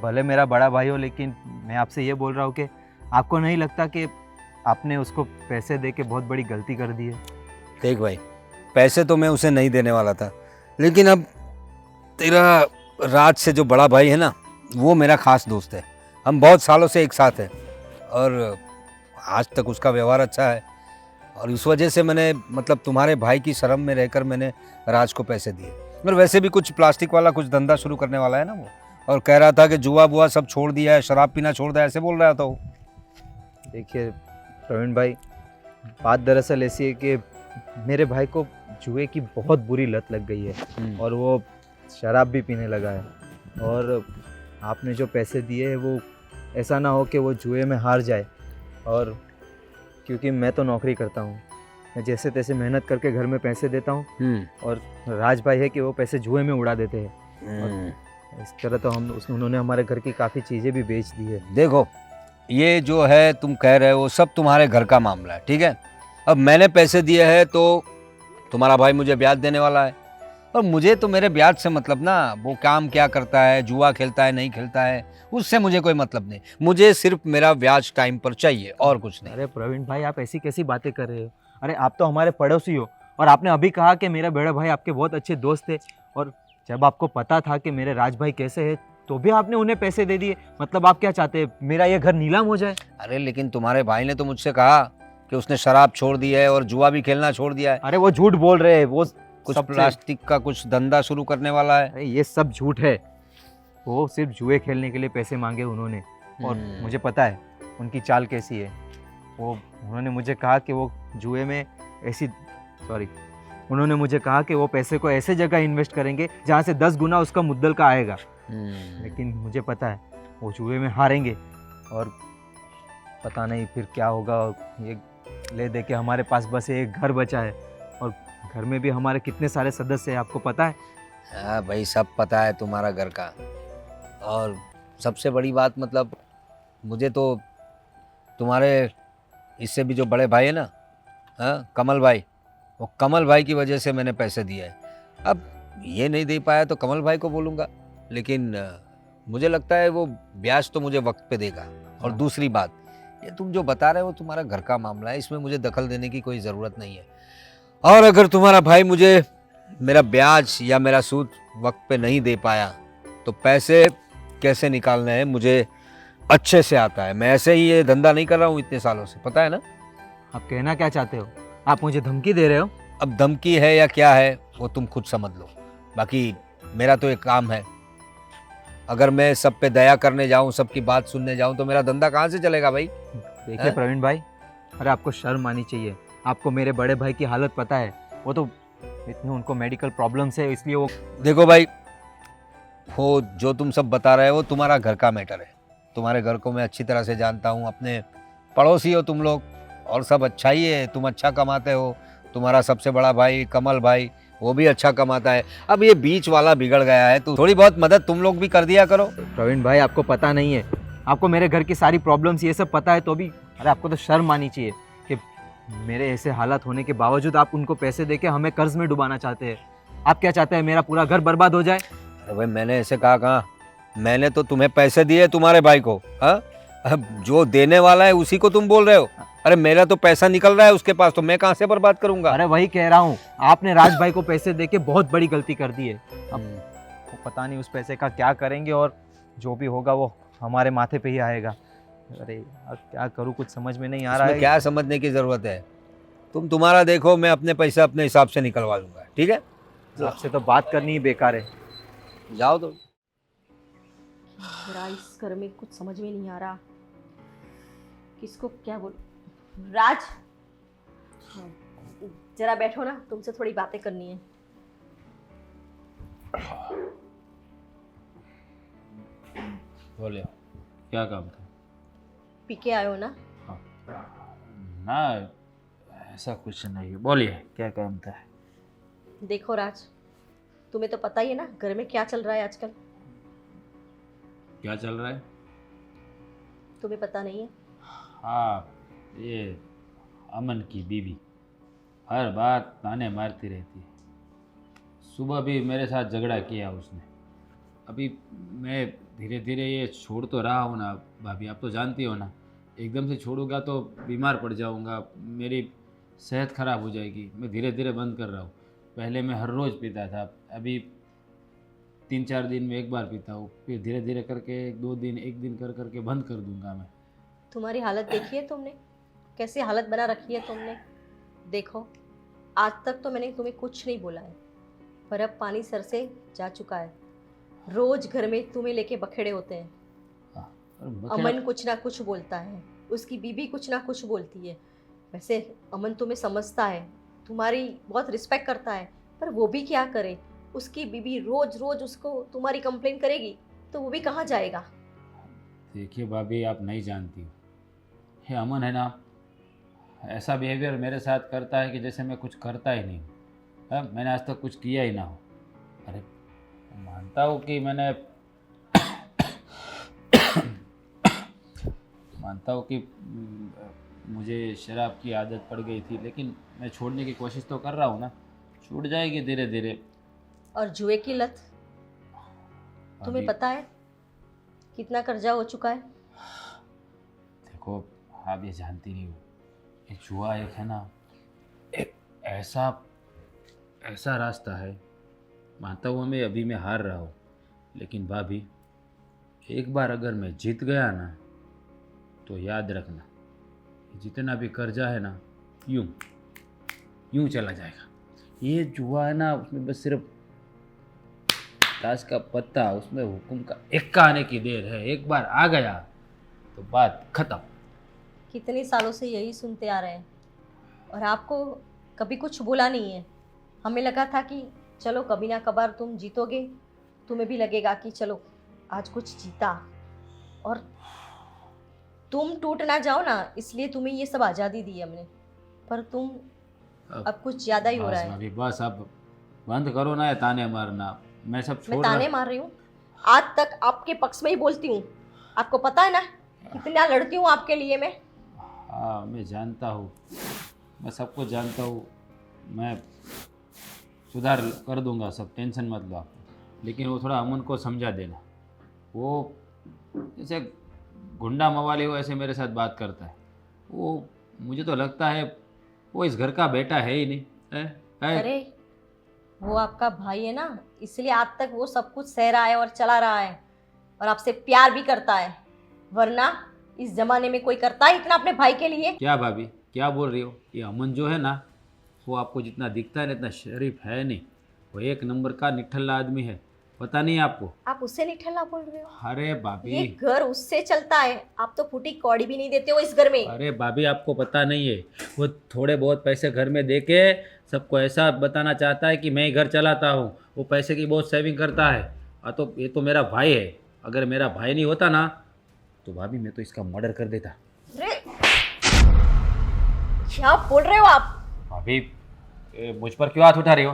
भले मेरा बड़ा भाई हो, लेकिन मैं आपसे ये बोल रहा हूँ कि आपको नहीं लगता कि आपने उसको पैसे दे के बहुत बड़ी गलती कर दी है? देख भाई, पैसे तो मैं उसे नहीं देने वाला था, लेकिन अब तेरा राज से जो बड़ा भाई है ना, वो मेरा खास दोस्त है। हम बहुत सालों से एक साथ हैं और आज तक उसका व्यवहार अच्छा है, और इस वजह से मैंने मतलब तुम्हारे भाई की शर्म में रहकर मैंने राज को पैसे दिए। और वैसे भी कुछ प्लास्टिक वाला कुछ धंधा शुरू करने वाला है ना वो, और कह रहा था कि जुआ बुआ सब छोड़ दिया है, शराब पीना छोड़ दिया, ऐसे बोल रहा था वो। देखिए प्रवीण भाई, बात दरअसल ऐसी है कि मेरे भाई को जुए की बहुत बुरी लत लग गई है और वो शराब भी पीने लगा है। और आपने जो पैसे दिए हैं वो ऐसा ना हो कि वो जुए में हार जाए। और क्योंकि मैं तो नौकरी करता हूँ, मैं जैसे तैसे मेहनत करके घर में पैसे देता हूँ, और राज भाई है कि वो पैसे जुए में उड़ा देते हैं। और इस तरह तो उन्होंने हमारे घर की काफ़ी चीज़ें भी बेच दी है। देखो, ये जो है तुम कह रहे हो सब तुम्हारे घर का मामला है, ठीक है। अब मैंने पैसे दिए हैं तो तुम्हारा भाई मुझे ब्याज देने वाला है, और मुझे तो मेरे ब्याज से मतलब ना, वो काम क्या करता है, जुआ खेलता है नहीं खेलता है, उससे मुझे कोई मतलब नहीं। मुझे सिर्फ मेरा ब्याज टाइम पर चाहिए और कुछ नहीं। अरे प्रवीण भाई, आप ऐसी कैसी बातें कर रहे हो? अरे आप तो हमारे पड़ोसी हो और आपने अभी कहा कि मेरे बड़े भाई आपके बहुत अच्छे दोस्त थे, और जब आपको पता था कि मेरे राज भाई कैसे हैं तो भी आपने उन्हें पैसे दे दिए। मतलब आप क्या चाहते हैं, मेरा ये घर नीलाम हो जाए? अरे लेकिन तुम्हारे भाई ने तो मुझसे कहा कि उसने शराब छोड़ दी है और जुआ भी खेलना छोड़ दिया है, अरे वो झूठ बोल रहे हैं, वो कुछ सबसे- प्लास्टिक का कुछ धंधा शुरू करने वाला है। अरे ये सब झूठ है। वो सिर्फ जुए खेलने के लिए पैसे मांगे उन्होंने, और मुझे पता है उनकी चाल कैसी है। उन्होंने मुझे कहा कि वो जुए में उन्होंने मुझे कहा कि वो पैसे को ऐसे जगह इन्वेस्ट करेंगे जहाँ से 10 गुना उसका मुद्दल का आएगा। लेकिन मुझे पता है वो जुए में हारेंगे, और पता नहीं फिर क्या होगा। और ये ले दे के हमारे पास बस एक घर बचा है, और घर में भी हमारे कितने सारे सदस्य हैं आपको पता है। हाँ भाई, सब पता है तुम्हारा घर का। और सबसे बड़ी बात, मतलब मुझे तो तुम्हारे इससे भी जो बड़े भाई है ना, हाँ कमल भाई, वो कमल भाई की वजह से मैंने पैसे दिए हैं। अब ये नहीं दे पाया तो कमल भाई को बोलूँगा, लेकिन मुझे लगता है वो ब्याज तो मुझे वक्त पे देगा। और दूसरी बात, ये तुम जो बता रहे हो तुम्हारा घर का मामला है, इसमें मुझे दखल देने की कोई ज़रूरत नहीं है। और अगर तुम्हारा भाई मुझे मेरा ब्याज या मेरा सूद वक्त पे नहीं दे पाया तो पैसे कैसे निकालने हैं मुझे अच्छे से आता है। मैं ऐसे ही ये धंधा नहीं कर रहा हूँ इतने सालों से, पता है ना। आप कहना क्या चाहते हो? आप मुझे धमकी दे रहे हो? अब धमकी है या क्या है वो तुम खुद समझ लो। बाकी मेरा तो एक काम है, अगर मैं सब पे दया करने जाऊँ, सबकी बात सुनने जाऊँ तो मेरा धंधा कहाँ से चलेगा भाई। देखिए हैं? प्रवीण भाई, अरे आपको शर्म आनी चाहिए। आपको मेरे बड़े भाई की हालत पता है, वो तो इतने उनको मेडिकल प्रॉब्लम्स है, इसलिए वो देखो भाई, वो जो तुम सब बता रहे हो तुम्हारा घर का मैटर है। तुम्हारे घर को मैं अच्छी तरह से जानता हूँ, अपने पड़ोसी हो तुम लोग, और सब अच्छा ही है। तुम अच्छा कमाते हो, तुम्हारा सबसे बड़ा भाई कमल भाई वो भी अच्छा कमाता है। अब ये बीच वाला बिगड़ गया है तो थोड़ी बहुत मदद तुम लोग भी कर दिया करो। प्रवीण भाई आपको पता नहीं है, आपको मेरे घर की सारी प्रॉब्लम्स ये सब पता है तो भी अरे आपको तो शर्म आनी चाहिए कि मेरे ऐसे हालात होने के बावजूद आप उनको पैसे देके हमें कर्ज में डुबाना चाहते हैं। आप क्या चाहते हैं, मेरा पूरा घर बर्बाद हो जाए? अरे भाई, मैंने ऐसे कहा? मैंने तो तुम्हें पैसे दिए तुम्हारे भाई को। हाँ, अब जो देने वाला है उसी को तुम बोल रहे हो। अरे मेरा तो पैसा निकल रहा है उसके पास, तो मैं कहाँ से बर्बाद करूंगा। अरे वही कह रहा हूँ, आपने राज भाई को पैसे देके बहुत बड़ी गलती कर दी है। अब वो पता नहीं उस पैसे का क्या करेंगे, और जो भी होगा वो हमारे माथे पे ही आएगा। अरे अब क्या करूँ, कुछ समझ में नहीं आ रहा इसमें है। क्या समझने की जरूरत है। तुम तुम्हारा देखो, मैं अपने पैसे अपने हिसाब से निकलवा लूंगा, ठीक है। आपसे तो बात करनी ही बेकार है। जाओ तो। मेरा इस घर में कुछ समझ में नहीं आ रहा, किसको क्या बोलूं। राज, हाँ, जरा बैठो ना, तुमसे थोड़ी बातें करनी है। बोले, क्या काम था? पी के आए हो ना? ना, ऐसा कुछ नहीं है। बोलिए, क्या काम था? देखो राज, तुम्हें तो पता ही है ना घर में क्या चल रहा है आजकल। क्या चल रहा है? तुम्हें पता नहीं है? हाँ, ये अमन की बीवी हर बार ताने मारती रहती है। सुबह भी मेरे साथ झगड़ा किया उसने। अभी मैं धीरे धीरे ये छोड़ तो रहा हूँ ना भाभी, आप तो जानती हो ना, एकदम से छोड़ूंगा तो बीमार पड़ जाऊँगा, मेरी सेहत ख़राब हो जाएगी। मैं धीरे धीरे बंद कर रहा हूँ। पहले मैं हर रोज़ पीता था, अभी 3-4 दिन में एक बार पीता हूँ, फिर धीरे धीरे करके 2 दिन 1 दिन कर करके बंद कर दूँगा मैं। तुम्हारी हालत देखी है तुमने, कैसी हालत बना रखी है तुमने। देखो, आज तक तो मैंने तुम्हें कुछ नहीं बोला है, पर अब पानी सर से जा चुका है। रोज घर में तुम्हें लेके बखेड़े होते हैं। और बखेड़ा- अमन कुछ ना कुछ बोलता है, उसकी बीबी कुछ ना कुछ बोलती है। वैसे अमन तुम्हें समझता है, तुम्हारी बहुत रिस्पेक्ट करता है, पर वो भी क्या करे, उसकी बीबी रोज रोज उसको तुम्हारी कंप्लेन करेगी तो वो भी कहाँ जाएगा। देखिए भाभी, आप नहीं जानती हो, ये अमन है ना, ऐसा बिहेवियर मेरे साथ करता है कि जैसे मैं कुछ करता ही नहीं हूँ। मैंने आज तक कुछ किया ही ना हो। अरे मानता हूँ कि मैंने मानता हूँ कि मुझे शराब की आदत पड़ गई थी, लेकिन मैं छोड़ने की कोशिश तो कर रहा हूँ ना, छूट जाएगी धीरे धीरे। और जुए की लत, तुम्हें भाभी, पता है कितना कर्जा हो चुका है। देखो आप ये जानती नहीं हो, ये जुआ एक है ना, एक ऐसा ऐसा रास्ता है, मानता हूँ मैं अभी मैं हार रहा हूँ, लेकिन भाभी एक बार अगर मैं जीत गया ना तो याद रखना, जितना भी कर्जा है ना यूं यूं चला जाएगा। ये जुआ है ना, उसमें बस सिर्फ ताश का पत्ता, उसमें हुक्म का एक्का आने की देर है। एक बार आ गया तो बात खत्म। कितने सालों से यही सुनते आ रहे हैं और आपको कभी कुछ बोला नहीं है। हमें लगा था कि चलो कभी ना कभार तुम जीतोगे, तुम्हें भी लगेगा कि चलो आज कुछ जीता, और तुम टूट ना जाओ ना, इसलिए तुम्हें ये सब आज़ादी दी हमने। पर तुम अब कुछ ज़्यादा ही हो रहा है। भाभी बस अब बंद करो ना ये ताने मारना, मैं सब मैं छोड़ ताने मार रही हूँ? आज तक आपके पक्ष में ही बोलती हूँ, आपको पता है ना कितना लड़ती हूँ आपके लिए मैं। हाँ मैं जानता हूँ, मैं सब कुछ जानता हूँ, मैं सुधार कर दूंगा, सब टेंशन मत लो आप। लेकिन वो थोड़ा अमन को समझा देना, वो जैसे गुंडा मवाली हो ऐसे मेरे साथ बात करता है। वो मुझे तो लगता है वो इस घर का बेटा है ही नहीं है। अरे वो आपका भाई है ना, इसलिए आज तक वो सब कुछ सह रहा है और चला रहा है और आपसे प्यार भी करता है, वरना इस जमाने में कोई करता है इतना अपने भाई के लिए? क्या भाभी क्या बोल रही हो? ये अमन जो है ना, वो आपको जितना दिखता है ना इतना शरीफ है नहीं, वो एक नंबर का निठल्ला आदमी है, पता नहीं आपको? आप उससे निठल्ला बोल रहे हो? अरे ये भाभी, घर उससे चलता है, आप तो फूटी कौड़ी भी नहीं देते हो इस घर में। अरे भाभी आपको पता नहीं है, वो थोड़े बहुत पैसे घर में दे के सबको ऐसा बताना चाहता है कि मैं ही घर चलाता हूँ। वो पैसे की बहुत सेविंग करता है। तो ये तो मेरा भाई है, अगर मेरा भाई नहीं होता ना तो भाभी मैं तो इसका मर्डर कर देता। अरे क्या बोल रहे हो आप? भाभी मुझ पर क्यों हाथ उठा रही हो?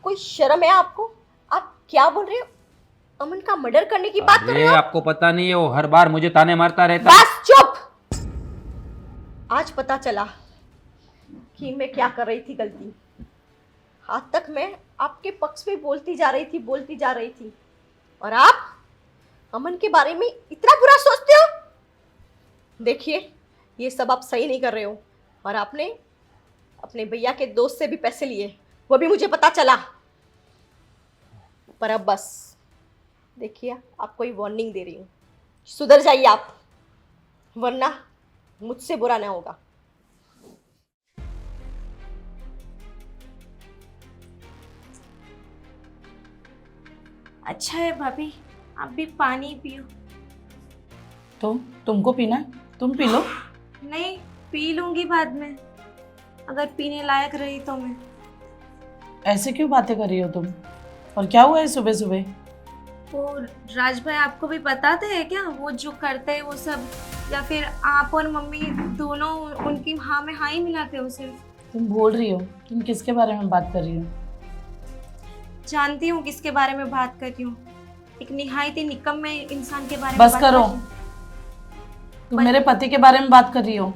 कोई शर्म है आपको? आप क्या बोल रहे हो? अमन का मर्डर करने की बात कर अरे रहे हो? आपको पता नहीं है, वो हर बार मुझे ताने मारता रहता है। बस चुप। आज पता चला कि मैं क्या कर रही थी गलती। आज तक मैं आपके पक्ष में बोलती जा रही थी और आप अमन के बारे में इतना बुरा सोचते हो? देखिए ये सब आप सही नहीं कर रहे हो, और आपने अपने भैया के दोस्त से भी पैसे लिए, वो भी मुझे पता चला। पर अब बस देखिए, आपको ही वार्निंग दे रही हूँ, सुधर जाइए आप, वरना मुझसे बुरा ना होगा। अच्छा है भाभी, आप भी पानी पियो। तो तुमको पीना है, तुम पी लो। नहीं, पी लूंगी बाद में, अगर पीने लायक रही तो मैं। ऐसे क्यों बातें कर रही हो तुम? और क्या हुआ है सुबह सुबह? वो राज भाई आपको भी बताते हैं क्या, वो जो करते हैं वो सब, या फिर आप और मम्मी दोनों उनकी हाँ में हाँ ही मिलाते हो सिर्फ? तुम बोल रही हो, तुम किसके बारे में बात कर रही हो? जानती हूँ किसके बारे में बात कर रही हूँ, एक निहायती निकम्मे इंसान के बारे में बस बात करो। कर रही हूँ। तुम मेरे पति के बारे में बात कर रही हो।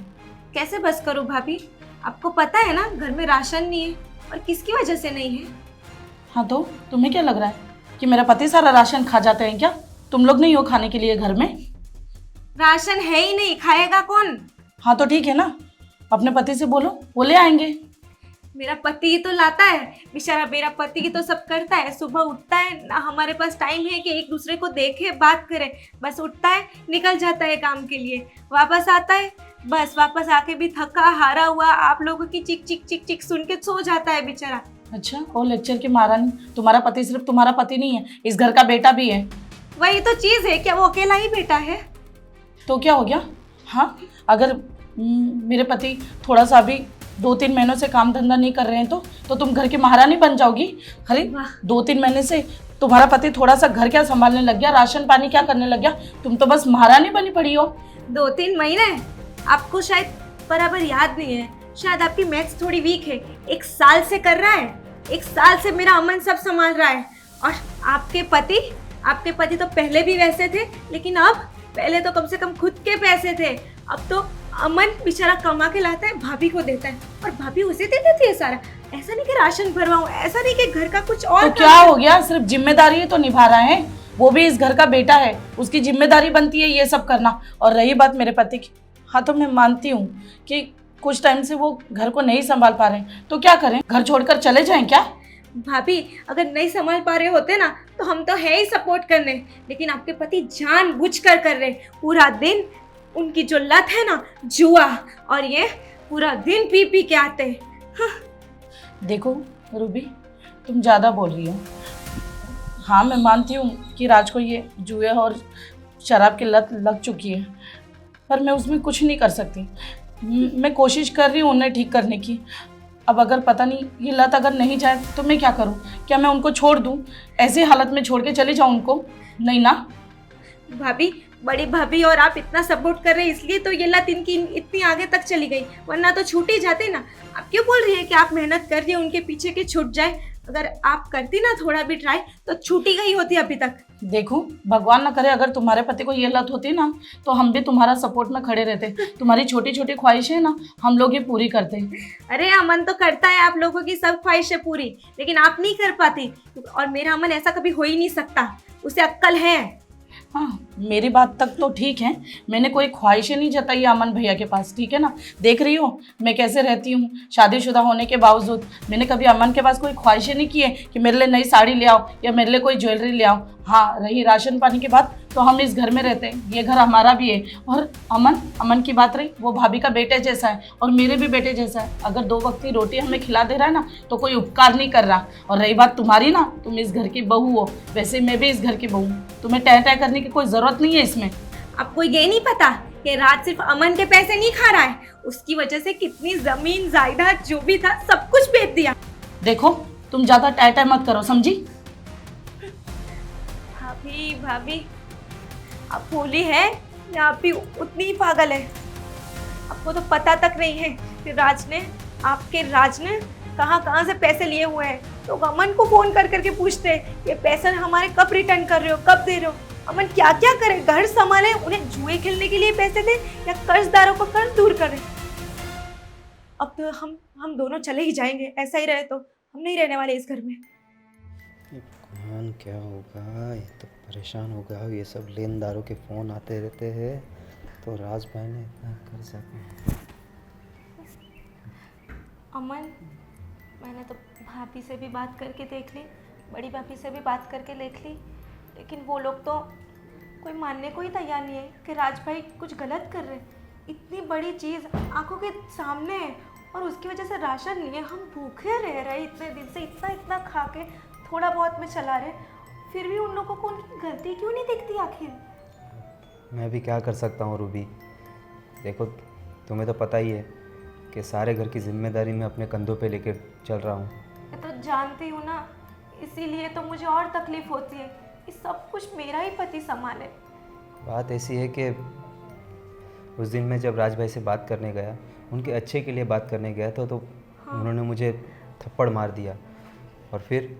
कैसे बस करूँ भाभी? आपको पता है ना घर में राशन नहीं है, और किसकी वजह से नहीं है? हाँ तो तुम्हें क्या लग रहा है कि मेरा पति सारा राशन खा जाते हैं क्या? तुम लोग नहीं हो खाने के लिए घर में? राशन है ही नहीं, खाएगा कौन? हाँ तो ठीक है ना, अपने पति से बोलो, वो ले आएंगे। मेरा पति ही तो लाता है बेचारा, मेरा पति ही तो सब करता है। सुबह उठता है ना, हमारे पास टाइम है कि एक दूसरे को देखे बात करे, बस उठता है निकल जाता है काम के लिए, वापस आता है, बस वापस आके भी थका हारा हुआ आप लोगों की चिक चिक चिक चिक सुन के सो जाता है बेचारा। अच्छा, और लेक्चर की महारानी, तुम्हारा पति सिर्फ तुम्हारा पति नहीं है, इस घर का बेटा भी है। वही तो चीज है, क्या वो अकेला ही बेटा है? तो क्या हो गया? हाँ, अगर मेरे पति थोड़ा सा भी 2-3 महीनों से काम धंधा नहीं कर रहे हैं तो तुम घर की महारानी बन जाओगी। अरे 2-3 महीने से तुम्हारा पति थोड़ा सा घर क्या संभालने लग गया, राशन पानी क्या करने लग गया, तुम तो बस महारानी बनी पड़ी हो। 2-3 महीने आपको शायद बराबर याद नहीं है, शायद आपकी मैथ्स थोड़ी वीक है। 1 साल से कर रहा है, 1 साल से मेरा अमन सब संभाल रहा है। और आपके पति तो पहले भी वैसे थे, लेकिन अब पहले तो कम से कम खुद के पैसे थे, अब तो अमन बेचारा कमा के लाता है, भाभी को देता है, और भाभी उसे दे देती है सारा। ऐसा नहीं कि राशन भरवाऊं, ऐसा नहीं कि घर का कुछ और तो क्या हो गया, सिर्फ जिम्मेदारी तो निभा रहा है, वो भी इस घर का बेटा है, उसकी जिम्मेदारी बनती है ये सब करना। और रही बात मेरे पति की, हाँ तो मैं मानती हूँ कि कुछ टाइम से वो घर को नहीं संभाल पा रहे हैं, तो क्या करें, घर छोड़कर चले जाएं क्या? भाभी अगर नहीं संभाल पा रहे होते ना तो हम तो है ही सपोर्ट करने, लेकिन आपके पति जानबूझकर कर रहे। पूरा दिन उनकी जो लत है ना जुआ, और ये पूरा दिन पी पी के आते। देखो रूबी, तुम ज़्यादा बोल रही हो। हाँ, मैं मानती हूँ कि राज को ये जुए और शराब की लत लग चुकी है, पर मैं उसमें कुछ नहीं कर सकती। मैं कोशिश कर रही हूँ उन्हें ठीक करने की। अब अगर पता नहीं ये लत अगर नहीं जाए तो मैं क्या करूँ? क्या मैं उनको छोड़ दूँ? ऐसे हालत में छोड़ के चली जाऊँ उनको? नहीं ना। भाभी, बड़ी भाभी और आप इतना सपोर्ट कर रहे हैं इसलिए तो ये लत इनकी इतनी आगे तक चली गई, वरना तो छूट ही जाते ना। आप क्यों बोल रही है कि आप मेहनत कर रही है उनके पीछे के छूट जाए? अगर आप करती ना थोड़ा भी ट्राई तो छूटी गई होती अभी तक। देखो, भगवान ना करे अगर तुम्हारे पति को ये लत होती ना तो हम भी तुम्हारा सपोर्ट में खड़े रहते। तुम्हारी छोटी छोटी ख्वाहिशें ना हम लोग ये पूरी करते। अरे अमन तो करता है आप लोगों की सब ख्वाहिशें पूरी, लेकिन आप नहीं कर पाती। और मेरा अमन ऐसा कभी हो ही नहीं सकता, उसे अक्ल है। हाँ, मेरी बात तक तो ठीक है। मैंने कोई ख्वाहिशें नहीं जताई अमन भैया के पास, ठीक है ना। देख रही हो मैं कैसे रहती हूँ शादीशुदा होने के बावजूद। मैंने कभी अमन के पास कोई ख्वाहिशें नहीं की है कि मेरे लिए नई साड़ी ले आओ या मेरे लिए कोई ज्वेलरी ले आओ। हाँ, रही राशन पानी की बात तो हम इस घर में रहते हैं, ये घर हमारा भी है। और अमन की बात रही, वो भाभी का बेटे जैसा है और मेरे भी बेटे जैसा है। अगर 2 वक्त की रोटी हमें खिला दे रहा है ना तो कोई उपकार नहीं कर रहा। और रही बात तुम्हारी ना, तुम इस घर की बहू हो, वैसे मैं भी इस घर की बहू हूँ। तुम्हें टह टह करने की कोई ज़रूरत नहीं है इसमें। आपको ये नहीं पता कि राज सिर्फ अमन के पैसे नहीं खा रहा है, उसकी वजह से कितनी जमीन जायदाद जो भी था सब कुछ बेच दिया। देखो, तुम ज़्यादा टह टह मत करो, समझी? भाभी आप भोली है या आप भी उतनी ही पागल है? आपको तो पता तक नहीं है कि आपके राज ने कहाँ से पैसे लिए हुए हैं। तो अमन को फोन कर करके पूछते हैं ये पैसे हमारे कब रिटर्न कर रहे हो, कब दे रहे हो। अमन क्या क्या करे, घर संभाले, उन्हें जुए खेलने के लिए पैसे दे या कर्जदारों को कर्ज दूर करे। अब तो हम दोनों चले ही जाएंगे, ऐसा ही रहे तो हम नहीं रहने वाले इस घर में। भगवान, क्या होगा? ये तो परेशान हो गया हूँ। ये सब लेनदारों के फ़ोन आते रहते हैं, तो राज भाई ने इतना कर सके। अमन, मैंने तो भाभी से भी बात करके देख ली, बड़ी भाभी से भी बात करके देख ली, लेकिन वो लोग तो कोई मानने को ही तैयार नहीं है कि राज भाई कुछ गलत कर रहे हैं। इतनी बड़ी चीज़ आंखों के सामने है और उसकी वजह से राशन नहीं है, हम भूखे रह रहे इतने दिन से, इतना खा के थोड़ा बहुत में चला रहे, फिर भी उन लोगों को उनकी गलती क्यों नहीं दिखती आखिर? मैं भी क्या कर सकता हूँ रूबी। देखो, तुम्हें तो पता ही है कि सारे घर की जिम्मेदारी मैं अपने कंधों पे लेकर चल रहा हूँ। मैं तो जानती हूँ ना, इसीलिए तो मुझे और तकलीफ होती है कि सब कुछ मेरा ही पति संभाले। बात ऐसी है कि उस दिन मैं जब राज भाई से बात करने गया, उनके अच्छे के लिए बात करने गया था, तो हाँ। उन्होंने मुझे थप्पड़ मार दिया। और फिर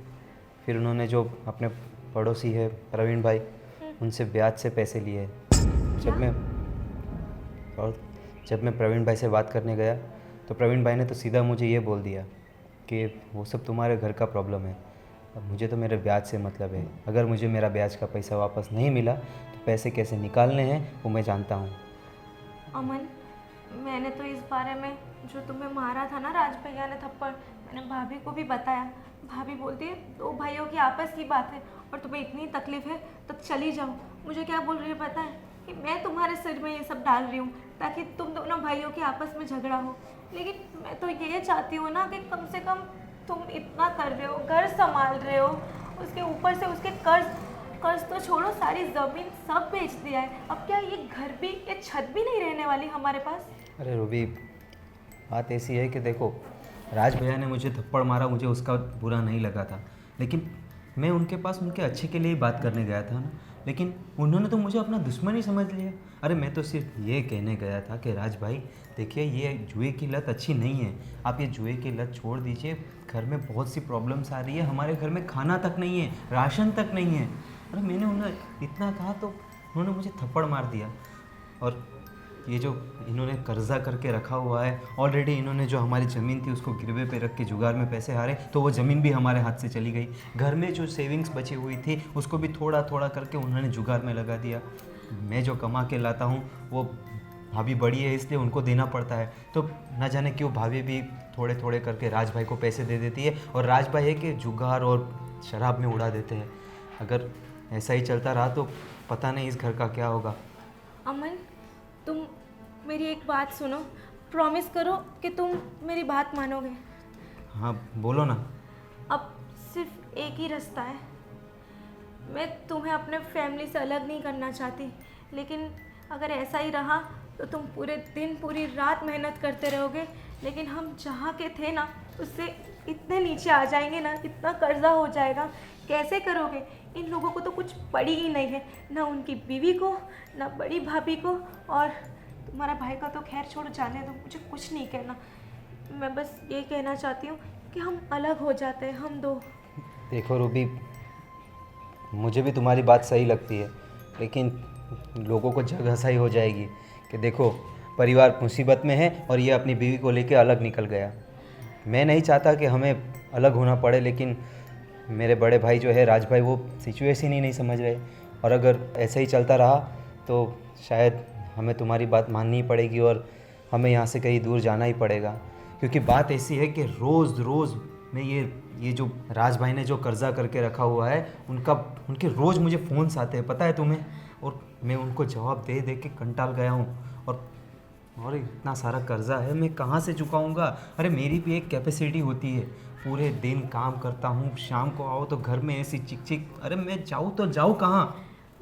उन्होंने जो अपने पड़ोसी है प्रवीण भाई, उनसे ब्याज से पैसे लिए। जब मैं प्रवीण भाई से बात करने गया तो प्रवीण भाई ने तो सीधा मुझे ये बोल दिया कि वो सब तुम्हारे घर का प्रॉब्लम है, अब मुझे तो मेरे ब्याज से मतलब है। अगर मुझे मेरा ब्याज का पैसा वापस नहीं मिला तो पैसे कैसे निकालने हैं वो मैं जानता हूँ। अमन, मैंने तो इस बारे में जो तुम्हें मारा था ना राज भैया ने थप्पड़, मैंने भाभी को भी बताया। भाभी बोलती है 2 भाइयों की आपस की बात है और तुम्हें इतनी तकलीफ है तो चली जाओ। मुझे क्या बोल रही है पता है कि मैं तुम्हारे सिर में ये सब डाल रही हूँ ताकि तुम दोनों भाइयों के आपस में झगड़ा हो, लेकिन मैं तो ये चाहती हूँ ना कि कम से कम तुम इतना कर रहे हो, घर संभाल रहे हो, उसके ऊपर से उसके कर्ज तो छोड़ो, सारी ज़मीन सब बेच दिया है। अब क्या ये घर भी, ये छत भी नहीं रहने वाली हमारे पास? अरे रूबी, बात ऐसी है कि देखो, राज भैया ने मुझे थप्पड़ मारा, मुझे उसका बुरा नहीं लगा था, लेकिन मैं उनके पास उनके अच्छे के लिए बात करने गया था ना, लेकिन उन्होंने तो मुझे अपना दुश्मन ही समझ लिया। अरे मैं तो सिर्फ ये कहने गया था कि राज भाई देखिए, ये जुए की लत अच्छी नहीं है, आप ये जुए की लत छोड़ दीजिए। घर में बहुत सी प्रॉब्लम्स आ रही है, हमारे घर में खाना तक नहीं है, राशन तक नहीं है। अरे मैंने उन्हें इतना कहा तो उन्होंने मुझे थप्पड़ मार दिया। और ये जो इन्होंने कर्जा करके रखा हुआ है, ऑलरेडी इन्होंने जो हमारी ज़मीन थी उसको गिरवे पे रख के जुगाड़ में पैसे हारे, तो वो ज़मीन भी हमारे हाथ से चली गई। घर में जो सेविंग्स बची हुई थी उसको भी थोड़ा थोड़ा करके उन्होंने जुगाड़ में लगा दिया। मैं जो कमा के लाता हूँ वो भाभी बड़ी है इसलिए उनको देना पड़ता है, तो न जाने क्यों भाभी भी थोड़े थोड़े करके राज भाई को पैसे दे देती है और राज भाई है कि जुगार और शराब में उड़ा देते हैं। अगर ऐसा ही चलता रहा तो पता नहीं इस घर का क्या होगा। अमन, तुम मेरी एक बात सुनो, प्रॉमिस करो कि तुम मेरी बात मानोगे। हाँ बोलो ना। अब सिर्फ एक ही रास्ता है। मैं तुम्हें अपने फैमिली से अलग नहीं करना चाहती, लेकिन अगर ऐसा ही रहा तो तुम पूरे दिन पूरी रात मेहनत करते रहोगे, लेकिन हम जहाँ के थे ना उससे इतने नीचे आ जाएंगे ना, इतना कर्जा हो जाएगा। कैसे करोगे? इन लोगों को तो कुछ पड़ी ही नहीं है, ना उनकी बीवी को, ना बड़ी भाभी को, और तुम्हारा भाई का तो खैर छोड़, जाने दो, मुझे कुछ नहीं कहना। मैं बस ये कहना चाहती हूँ कि हम अलग हो जाते हैं, हम दो। देखो रूबी, मुझे भी तुम्हारी बात सही लगती है, लेकिन लोगों को जग हंसाई हो जाएगी कि देखो परिवार मुसीबत में है और ये अपनी बीवी को लेकर अलग निकल गया। मैं नहीं चाहता कि हमें अलग होना पड़े, लेकिन मेरे बड़े भाई जो है राज भाई, वो सिचुएशन ही नहीं समझ रहे, और अगर ऐसा ही चलता रहा तो शायद हमें तुम्हारी बात माननी ही पड़ेगी और हमें यहाँ से कहीं दूर जाना ही पड़ेगा। क्योंकि बात ऐसी है कि रोज़ रोज़ मैं ये जो राज भाई ने जो कर्जा करके रखा हुआ है उनके रोज़ मुझे फ़ोन्स आते हैं, पता है तुम्हें, और मैं उनको जवाब दे दे के कंटाल गया हूँ। और इतना सारा कर्जा है, मैं कहाँ से चुकाऊँगा? अरे मेरी भी एक कैपेसिटी होती है, पूरे दिन काम करता हूँ, शाम को आओ तो घर में ऐसी चिक चिक, अरे मैं जाऊँ तो जाऊँ कहाँ?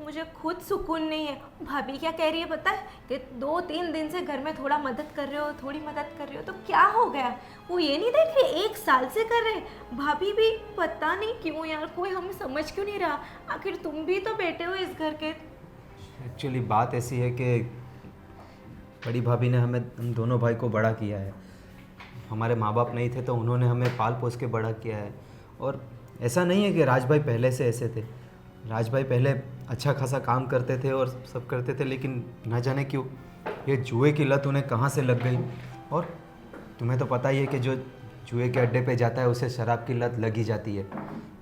मुझे खुद सुकून नहीं है। भाभी क्या कह रही है पता है कि 2-3 दिन से घर में थोड़ा मदद कर रहे हो, थोड़ी मदद कर रहे हो, तो क्या हो गया? वो ये नहीं देख रहे 1 साल से कर रहे हैं। भाभी भी पता नहीं क्यों यार, कोई हमें समझ क्यों नहीं रहा। आखिर तुम भी तो बेटे हो इस घर के। एक्चुअली बात ऐसी है कि बड़ी भाभी ने हम दोनों भाई को बड़ा किया है। हमारे माँ बाप नहीं थे तो उन्होंने हमें पाल पोस के बड़ा किया है। और ऐसा नहीं है कि राज भाई पहले से ऐसे थे। राज भाई पहले अच्छा खासा काम करते थे और सब करते थे, लेकिन ना जाने क्यों ये जुए की लत उन्हें कहाँ से लग गई। और तुम्हें तो पता ही है कि जो जुए के अड्डे पे जाता है उसे शराब की लत लग ही जाती है।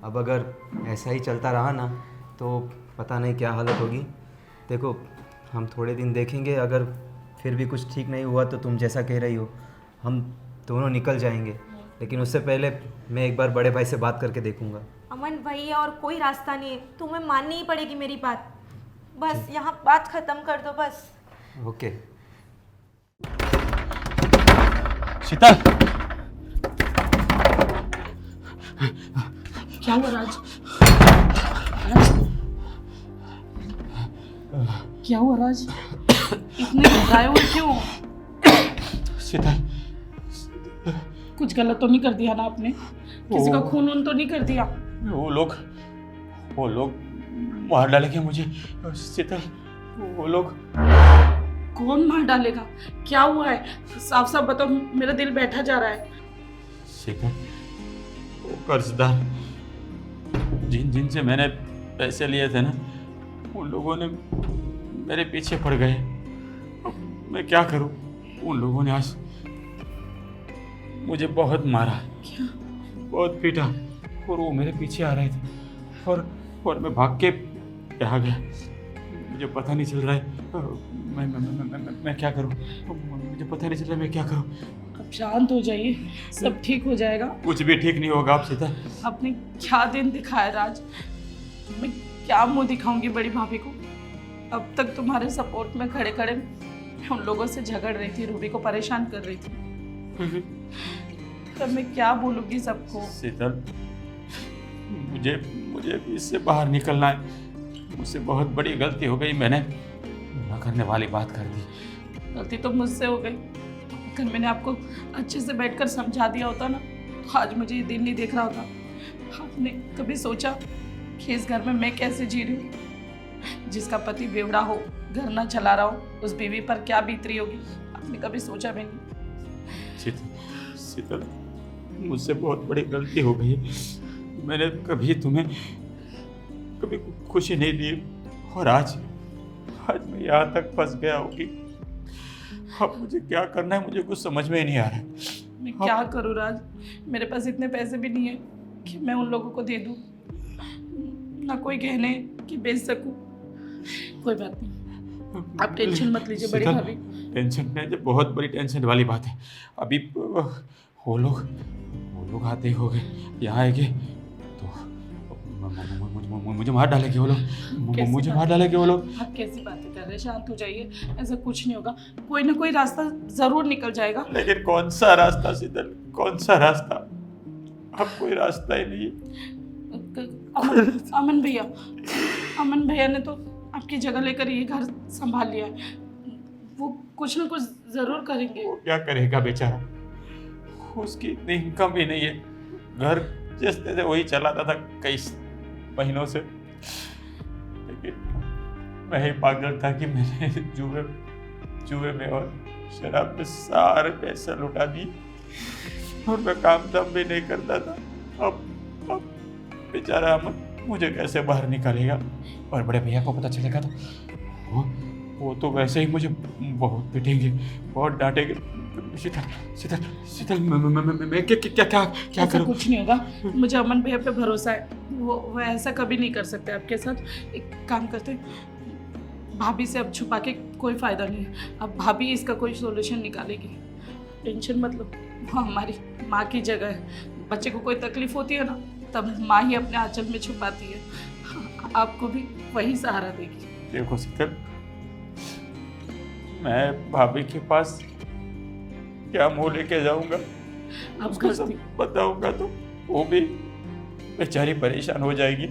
अब अगर ऐसा ही चलता रहा ना तो पता नहीं क्या हालत होगी। देखो हम थोड़े दिन देखेंगे, अगर फिर भी कुछ ठीक नहीं हुआ तो तुम जैसा कह रही हो हम दोनों निकल जाएंगे, लेकिन उससे पहले मैं एक बार बड़े भाई से बात करके देखूंगा। अमन वही है और कोई रास्ता नहीं है, तुम्हें माननी ही पड़ेगी मेरी बात। बस यहाँ बात खत्म कर दो बस। ओके। शीतल, क्या हुआ राज? क्या हुआ राज? इतने घबराए हुए क्यों? शीतल, कुछ गलत तो नहीं कर दिया ना आपने? किसी का खून वून तो नहीं कर दिया? वो लोग मार डालेंगे मुझे शीतल। वो लोग कौन मार डालेगा? क्या हुआ है? साफ साफ बताओ, मेरा दिल बैठा जा रहा है। शीतल, वो कर्जदार जिनसे मैंने पैसे लिए थे ना, उन लोगों ने मेरे पीछे पड़ गए। अब मैं क्या करूं? उन लोगों ने आज मुझे बहुत मारा, बहुत पीटा, और वो मेरे पीछे आ रहे थे और मैं भाग के आ गया। मुझे पता नहीं चल रहा है मैं क्या करूं। मुझे पता नहीं चल रहा है मैं क्या करूं। अब शांत हो जाइए, सब ठीक हो जाएगा। कुछ भी ठीक नहीं होगा। आप सीता, आपने क्या दिन दिखाया राज? मैं क्या मुंह दिखाऊंगी बड़ी भाभी को? अब तक तुम्हारे सपोर्ट में खड़े खड़े मैं उन लोगों से झगड़ रही थी, रूबी को परेशान कर रही थी। तब मैं क्या बोलूंगी सबको? शीतल, मुझे इससे बाहर निकलना है। मुझसे बहुत बड़ी गलती हो गई, मैंने न करने वाली बात कर दी। गलती तो मुझसे हो गई। अगर मैंने आपको अच्छे से बैठकर समझा दिया होता ना तो आज मुझे ये दिन नहीं देख रहा होता। आपने कभी सोचा कि इस घर में मैं कैसे जी रही हूँ? जिसका पति बेवड़ा हो, घर ना चला रहा हो, उस बीवी पर क्या बीत रही होगी? आपने कभी सोचा भी नहीं। शीतल, मुझसे बहुत बड़ी गलती हो गई। मैंने कभी तुम्हें कभी खुशी नहीं दी, और आज मैं यहाँ तक फंस गया होगी। अब मुझे क्या करना है, मुझे कुछ समझ में ही नहीं आ रहा। मैं क्या करूँ राज? मेरे पास इतने पैसे भी नहीं है कि मैं उन लोगों को दे दूँ, ना कोई गहने कि बेच सकूँ। कोई बात नहीं, आप टेंशन मत लीजिए बड़ी भाभी। टेंशन नहीं, बहुत बड़ी टेंशन वाली बात है। अभी वो लोग आते ही हो गए, यहाँ आएंगे तो मुझे मार डालेंगे वो लोग, कैसी मुझे बात मार डालेंगे वो लोग। आप कैसी बातें कर रहे हैं? शांत हो जाइए, ऐसा कुछ नहीं होगा, कोई ना कोई रास्ता जरूर निकल जाएगा। लेकिन कौन सा रास्ता शीतल, कौन सा रास्ता? अब कोई रास्ता ही नहीं है। अमन भैया ने तो आपकी जगह लेकर ये घर संभाल लिया है, वो कुछ ना कुछ जरूर करेंगे। वो क्या करेगा बेचारा, उसकी इतनी इनकम भी नहीं है, घर जिस से वही चलाता था कई महीनों से। लेकिन मैं ही पागल था कि मैंने जुए में और शराब में सारे पैसे लुटा दिए, और मैं काम धाम भी नहीं करता था। अब बेचारा अमन मुझे कैसे बाहर निकालेगा, और बड़े भैया को पता चलेगा तो वो तो वैसे ही मुझे बहुत पिटेंगे, बहुत डांटेंगे। शीतल मैं क्या ऐसा करूं? कुछ नहीं होगा, मुझे अमन भैया पे भरोसा है, वो ऐसा कभी नहीं कर सकते आपके साथ। एक काम करते हैं, भाभी से अब छुपा के कोई फ़ायदा नहीं है, अब भाभी इसका कोई सॉल्यूशन निकालेगी, टेंशन मत लो। वो हमारी माँ की जगह है, बच्चे को कोई तकलीफ होती है ना, तब माँ ही अपने आंचल में छुपाती है, आपको भी वही सहारा देगी। देखो शीतल, मैं भाभी के पास क्या मुंह लेके जाऊंगा? आप उसको सब बताऊंगा तो वो भी बेचारी परेशान हो जाएगी,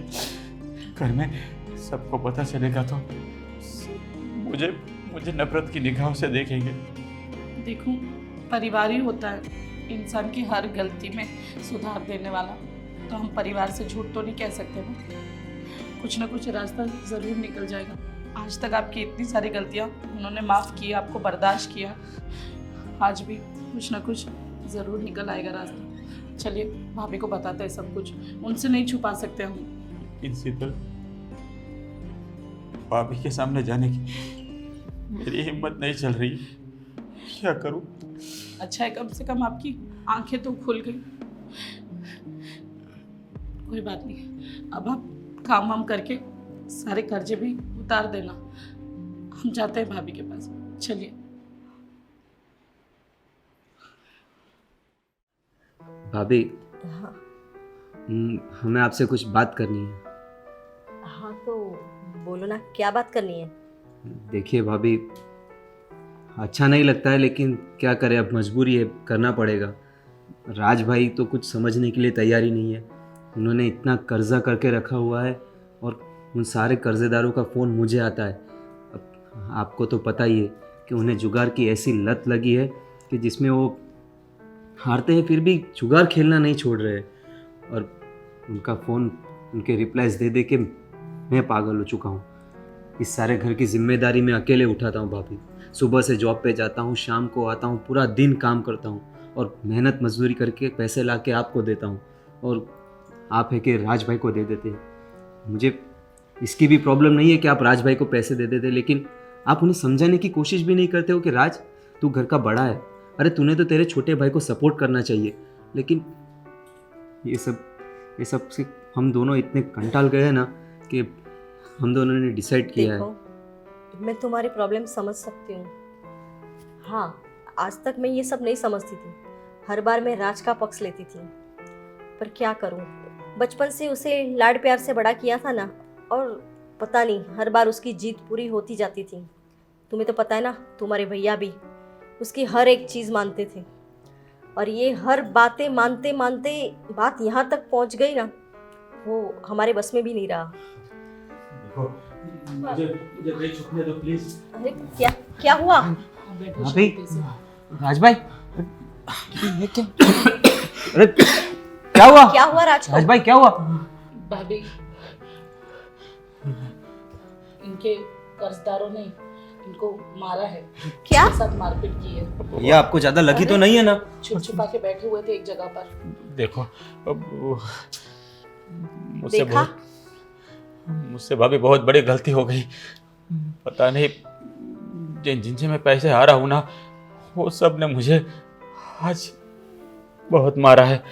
घर में सबको पता चलेगा तो मुझे नफरत की निगाहों से देखेंगे। देखो, परिवार ही होता है इंसान की हर गलती में सुधार देने वाला, तो हम परिवार से झूठ तो नहीं कह सकते ना, कुछ ना कुछ रास्ता ज़रूर निकल जाएगा। आज तक आपकी इतनी सारी गलतियाँ उन्होंने माफ़ की, आपको बर्दाश्त किया, आज भी कुछ ना कुछ ज़रूर निकल आएगा रास्ता। चलिए भाभी को बताते हैं सब कुछ, उनसे नहीं छुपा सकते हम। इन शीतल, भाभी के सामने जाने की मेरी हिम्मत नहीं चल रही, क्या करूं? अच्छा है कम से कम आपकी आंखें तो खुल गई। कोई बात नहीं, अब आप काम वाम करके सारे कर्जे भी उतार देना, हम जाते हैं भाभी के पास। चलिए। भाभी, हाँ हमें आपसे कुछ बात करनी है। हाँ तो बोलो ना, क्या बात करनी है? देखिए भाभी, अच्छा नहीं लगता है लेकिन क्या करें, अब मजबूरी है, करना पड़ेगा। राज भाई तो कुछ समझने के लिए तैयार ही नहीं है, उन्होंने इतना कर्जा करके रखा हुआ है और उन सारे कर्जेदारों का फ़ोन मुझे आता है। अब आपको तो पता ही है कि उन्हें जुगार की ऐसी लत लगी है कि जिसमें वो हारते हैं फिर भी जुगार खेलना नहीं छोड़ रहे, और उनका फ़ोन उनके रिप्लाईज दे दे के मैं पागल हो चुका हूँ। इस सारे घर की जिम्मेदारी मैं अकेले उठाता हूँ भाभी, सुबह से जॉब पे जाता हूँ, शाम को आता हूँ, पूरा दिन काम करता हूँ और मेहनत मजदूरी करके पैसे ला के आपको देता हूँ, और आप है कि राज भाई को दे देते हैं। मुझे इसकी भी प्रॉब्लम नहीं है कि आप राज भाई को पैसे दे देते, लेकिन आप उन्हें समझाने की कोशिश भी नहीं करते हो कि राज, तू घर का बड़ा है, अरे तूने तो तेरे छोटे भाई को सपोर्ट करना चाहिए। लेकिन ये सब से हम दोनों इतने कंटाल गए हैं ना कि हम दोनों ने डिसाइड किया है। देखो, मैं तुम्हारी प्रॉब्लम समझ सकती हूँ। हाँ, आज तक मैं ये सब नहीं समझती थी, हर बार मैं राज का पक्ष लेती थी, पर क्या करूँ, बचपन से उसे लाड प्यार से बड़ा किया था ना, और पता नहीं हर बार उसकी जीत पूरी होती जाती थी। तुम्हें तो पता है ना, तुम्हारे भैया भी उसकी हर एक चीज़ मानते थे, और ये हर बातें मानते मानते बात यहाँ तक पहुँच गई ना, वो हमारे बस में भी नहीं रहा। देखो, मुझे नहीं छुपने दो प्लीज। अरे क्या हुआ? बैठो भाभी, शांति से। राज भाई, ये क्या? अरे क्या हुआ? क्या हुआ राज को? राज भाई क्या हुआ? भाभी, इनके कर्जदारों ने इनको मारा है, क्या? इनके साथ मारपीट की है। ये आपको ज्यादा लगी तो नहीं है ना? छुप छुपा के बैठे हुए थे एक जगह पर। देखो, अब मुझसे देखा? मुझसे भाभी बहुत बड़ी गलती हो गई। पता नहीं जिनसे मैं पैसे हारा हूँ ना, वो सब ने मुझे आज बहुत मारा है,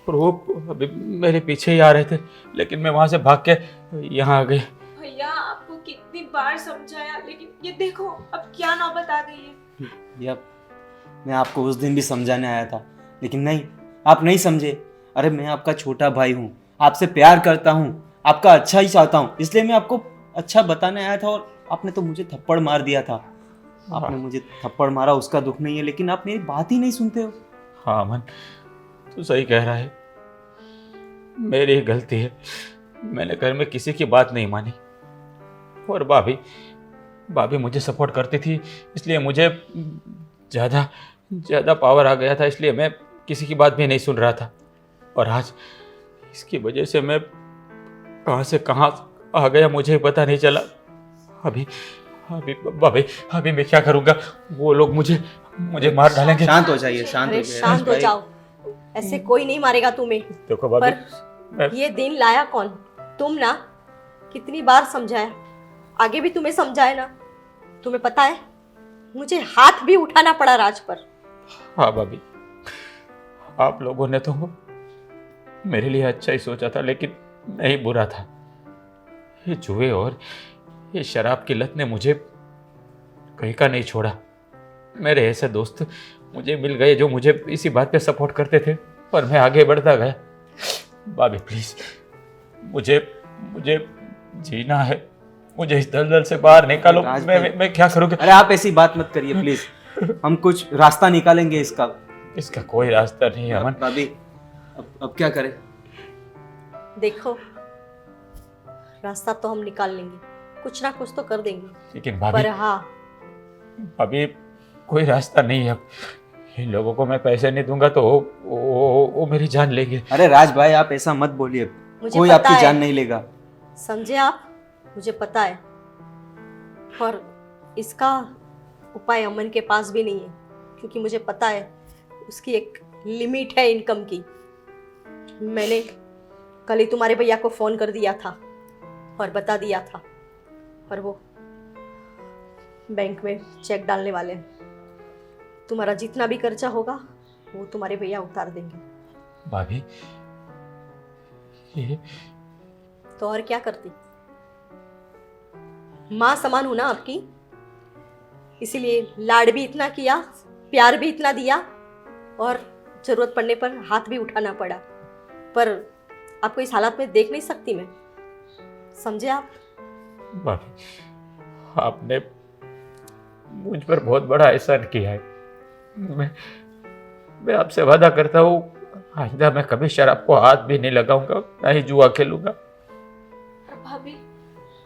और वो अभी मेरे पीछे ही आ रहे थे, लेकिन मैं वहाँ से भाग के यहाँ आ गई। भैया, आपको कितनी बार समझाया, लेकिन ये देखो अब क्या नौबत आ गई है। या मैं आपको उस दिन भी समझाने आया था, लेकिन नहीं, आप नहीं समझे। अरे मैं आपका छोटा भाई हूँ, आपसे प्यार करता हूँ, आपका अच्छा ही चाहता हूँ, इसलिए मैं आपको अच्छा बताने आया था। और आपने तो मुझे थप्पड़ मार दिया था। आपने मुझे थप्पड़ मारा, उसका दुख नहीं है, लेकिन आप मेरी बात ही नहीं सुनते हो। हाँ अमन, तू सही कह रहा है, मेरी ही गलती है। मैंने घर में किसी की बात नहीं मानी। और भाभी मुझे सपोर्ट करती थी, इसलिए मुझे ज़्यादा पावर आ गया था, इसलिए मैं किसी की बात भी नहीं सुन रहा था। और आज इसकी वजह से मैं कहाँ से कहाँ आ गया मुझे ही पता नहीं चला। अभी मैं क्या करूँगा? वो लोग मुझे मार डालेंगे। शांत हो जाइए, शांत हो अरे जाइए शांत हो भाई। जाओ, ऐसे कोई नहीं मारेगा तुम्हें। देखो भाभी, पर ये दिन लाया कौन? तुम ना। कितनी बार समझाया, आगे भी तुम्हें समझाया ना। तुम्हें पता है मुझे हाथ भी उठाना पड़ा राज पर। हाँ भाभी, आप लोगों ने तो मेरे लिए अच्छा ही सोचा था, लेकिन मैं ही बुरा था। ये जुए और ये शराब की लत ने मुझे कहीं का नहीं छोड़ा। मेरे ऐसे दोस्त मुझे मिल गए जो मुझे इसी बात पे सपोर्ट करते थे, पर मैं आगे बढ़ता गया। भाभी प्लीज, मुझे जीना है, मुझे इस दलदल से बाहर निकालो। मैं क्या करूँगा? अरे आप ऐसी बात मत करिए प्लीज, हम कुछ रास्ता निकालेंगे इसका। इसका कोई रास्ता नहीं है अमन। भाभी अब क्या करें? देखो, रास्ता तो हम निकाल लेंगे, कुछ ना कुछ तो कर देंगे। लेकिन पर भाभी, हाँ, अभी कोई रास्ता नहीं है। अब इन लोगों को मैं पैसे नहीं दूंगा तो वो मेरी जान लेंगे। अरे राज भाई, आप ऐसा मत बोलिए, मुझे कोई पता आपकी है। जान नहीं लेगा। समझे आप? मुझे पता है, और इसका उपाय अमन के पास भी नहीं है, क्योंकि मुझे पता है उसकी एक लिमिट है इनकम की। मैंने कल ही तुम्हारे भैया को फ़ोन कर दिया था और बता दिया था, और वो बैंक में चेक डालने वाले हैं। तुम्हारा जितना भी खर्चा होगा वो तुम्हारे भैया उतार देंगे। भाभी ये तो और क्या करती? माँ समान हूं ना आपकी, इसीलिए लाड भी इतना किया, प्यार भी इतना दिया, और जरूरत पड़ने पर हाथ भी उठाना पड़ा। पर आपको इस हालत में देख नहीं सकती मैं, समझे आप? भाभी, आपने मुझ पर बहुत बड़ा एहसान किया है। मैं आपसे वादा करता हूँ, आइंदा मैं कभी शराब को हाथ भी नहीं लगाऊंगा, ना ही जुआ खेलूंगा। भाभी,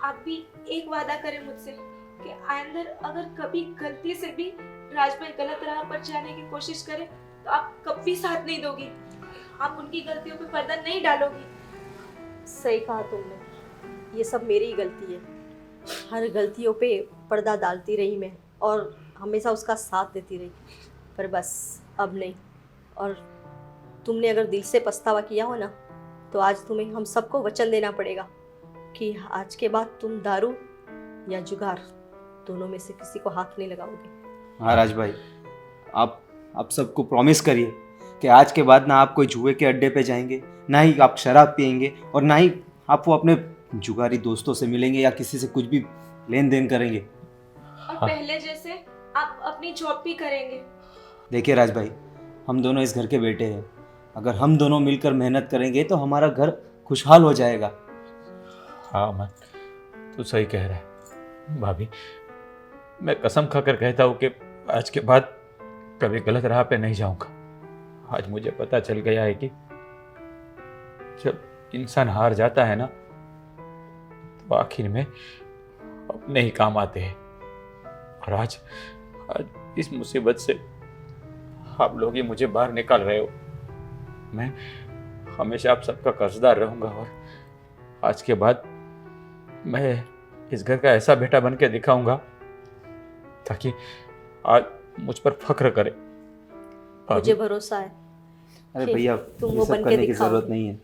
आप भी एक वादा करें मुझसे कि आइंदा अगर कभी गलती से भी राज भाई गलत राह पर जाने की कोशिश करे तो आप कभी साथ नहीं दोगी, आप उनकी गलतियों पे पर्दा नहीं डालोगी। सही कहा तुमने, ये सब मेरी ही गलती है। हर गलतियों पे पर्दा डालती रही मैं, और हमेशा उसका साथ देती रही, पर बस अब नहीं। और तुमने अगर दिल से पछतावा किया हो ना, तो आज तुम्हें हम सबको वचन देना पड़ेगा कि आज के बाद तुम दारू या जुगार दोनों में से किसी को हाथ नहीं लगाओगे। हाँ राज भाई, आप सबको प्रॉमिस करिए कि आज के बाद ना आप कोई जुए के अड्डे पे जाएंगे, ना ही आप शराब पिएंगे, और ना ही आप वो अपने जुगारी दोस्तों से मिलेंगे या किसी से कुछ भी लेन देन करेंगे। और पहले जैसे आप अपनी जॉब भी करेंगे। देखिए राज भाई, हम दोनों इस घर के बेटे हैं। अगर हम दोनों मिलकर मेहनत करेंगे तो हमारा घर खुशहाल हो जाएगा। हाँ अमन, तू सही कह रहा है। भाभी, मैं कसम खाकर कहता हूँ कि आज के बाद कभी गलत राह पे नहीं जाऊंगा। आज मुझे पता चल गया है कि जब इंसान हार जाता है ना, तो आखिर में अपने ही काम आते हैं। और आज इस मुसीबत से आप लोग ही मुझे बाहर निकाल रहे हो। मैं हमेशा आप सबका कर्जदार रहूंगा, और आज के बाद मैं इस घर का ऐसा बेटा बन के दिखाऊंगा ताकि आज मुझ पर फख्र करे। मुझे भरोसा है अरे कि भैया, तुम ये वो सब बन के करने की दिखाओगे। जरूरत नहीं है।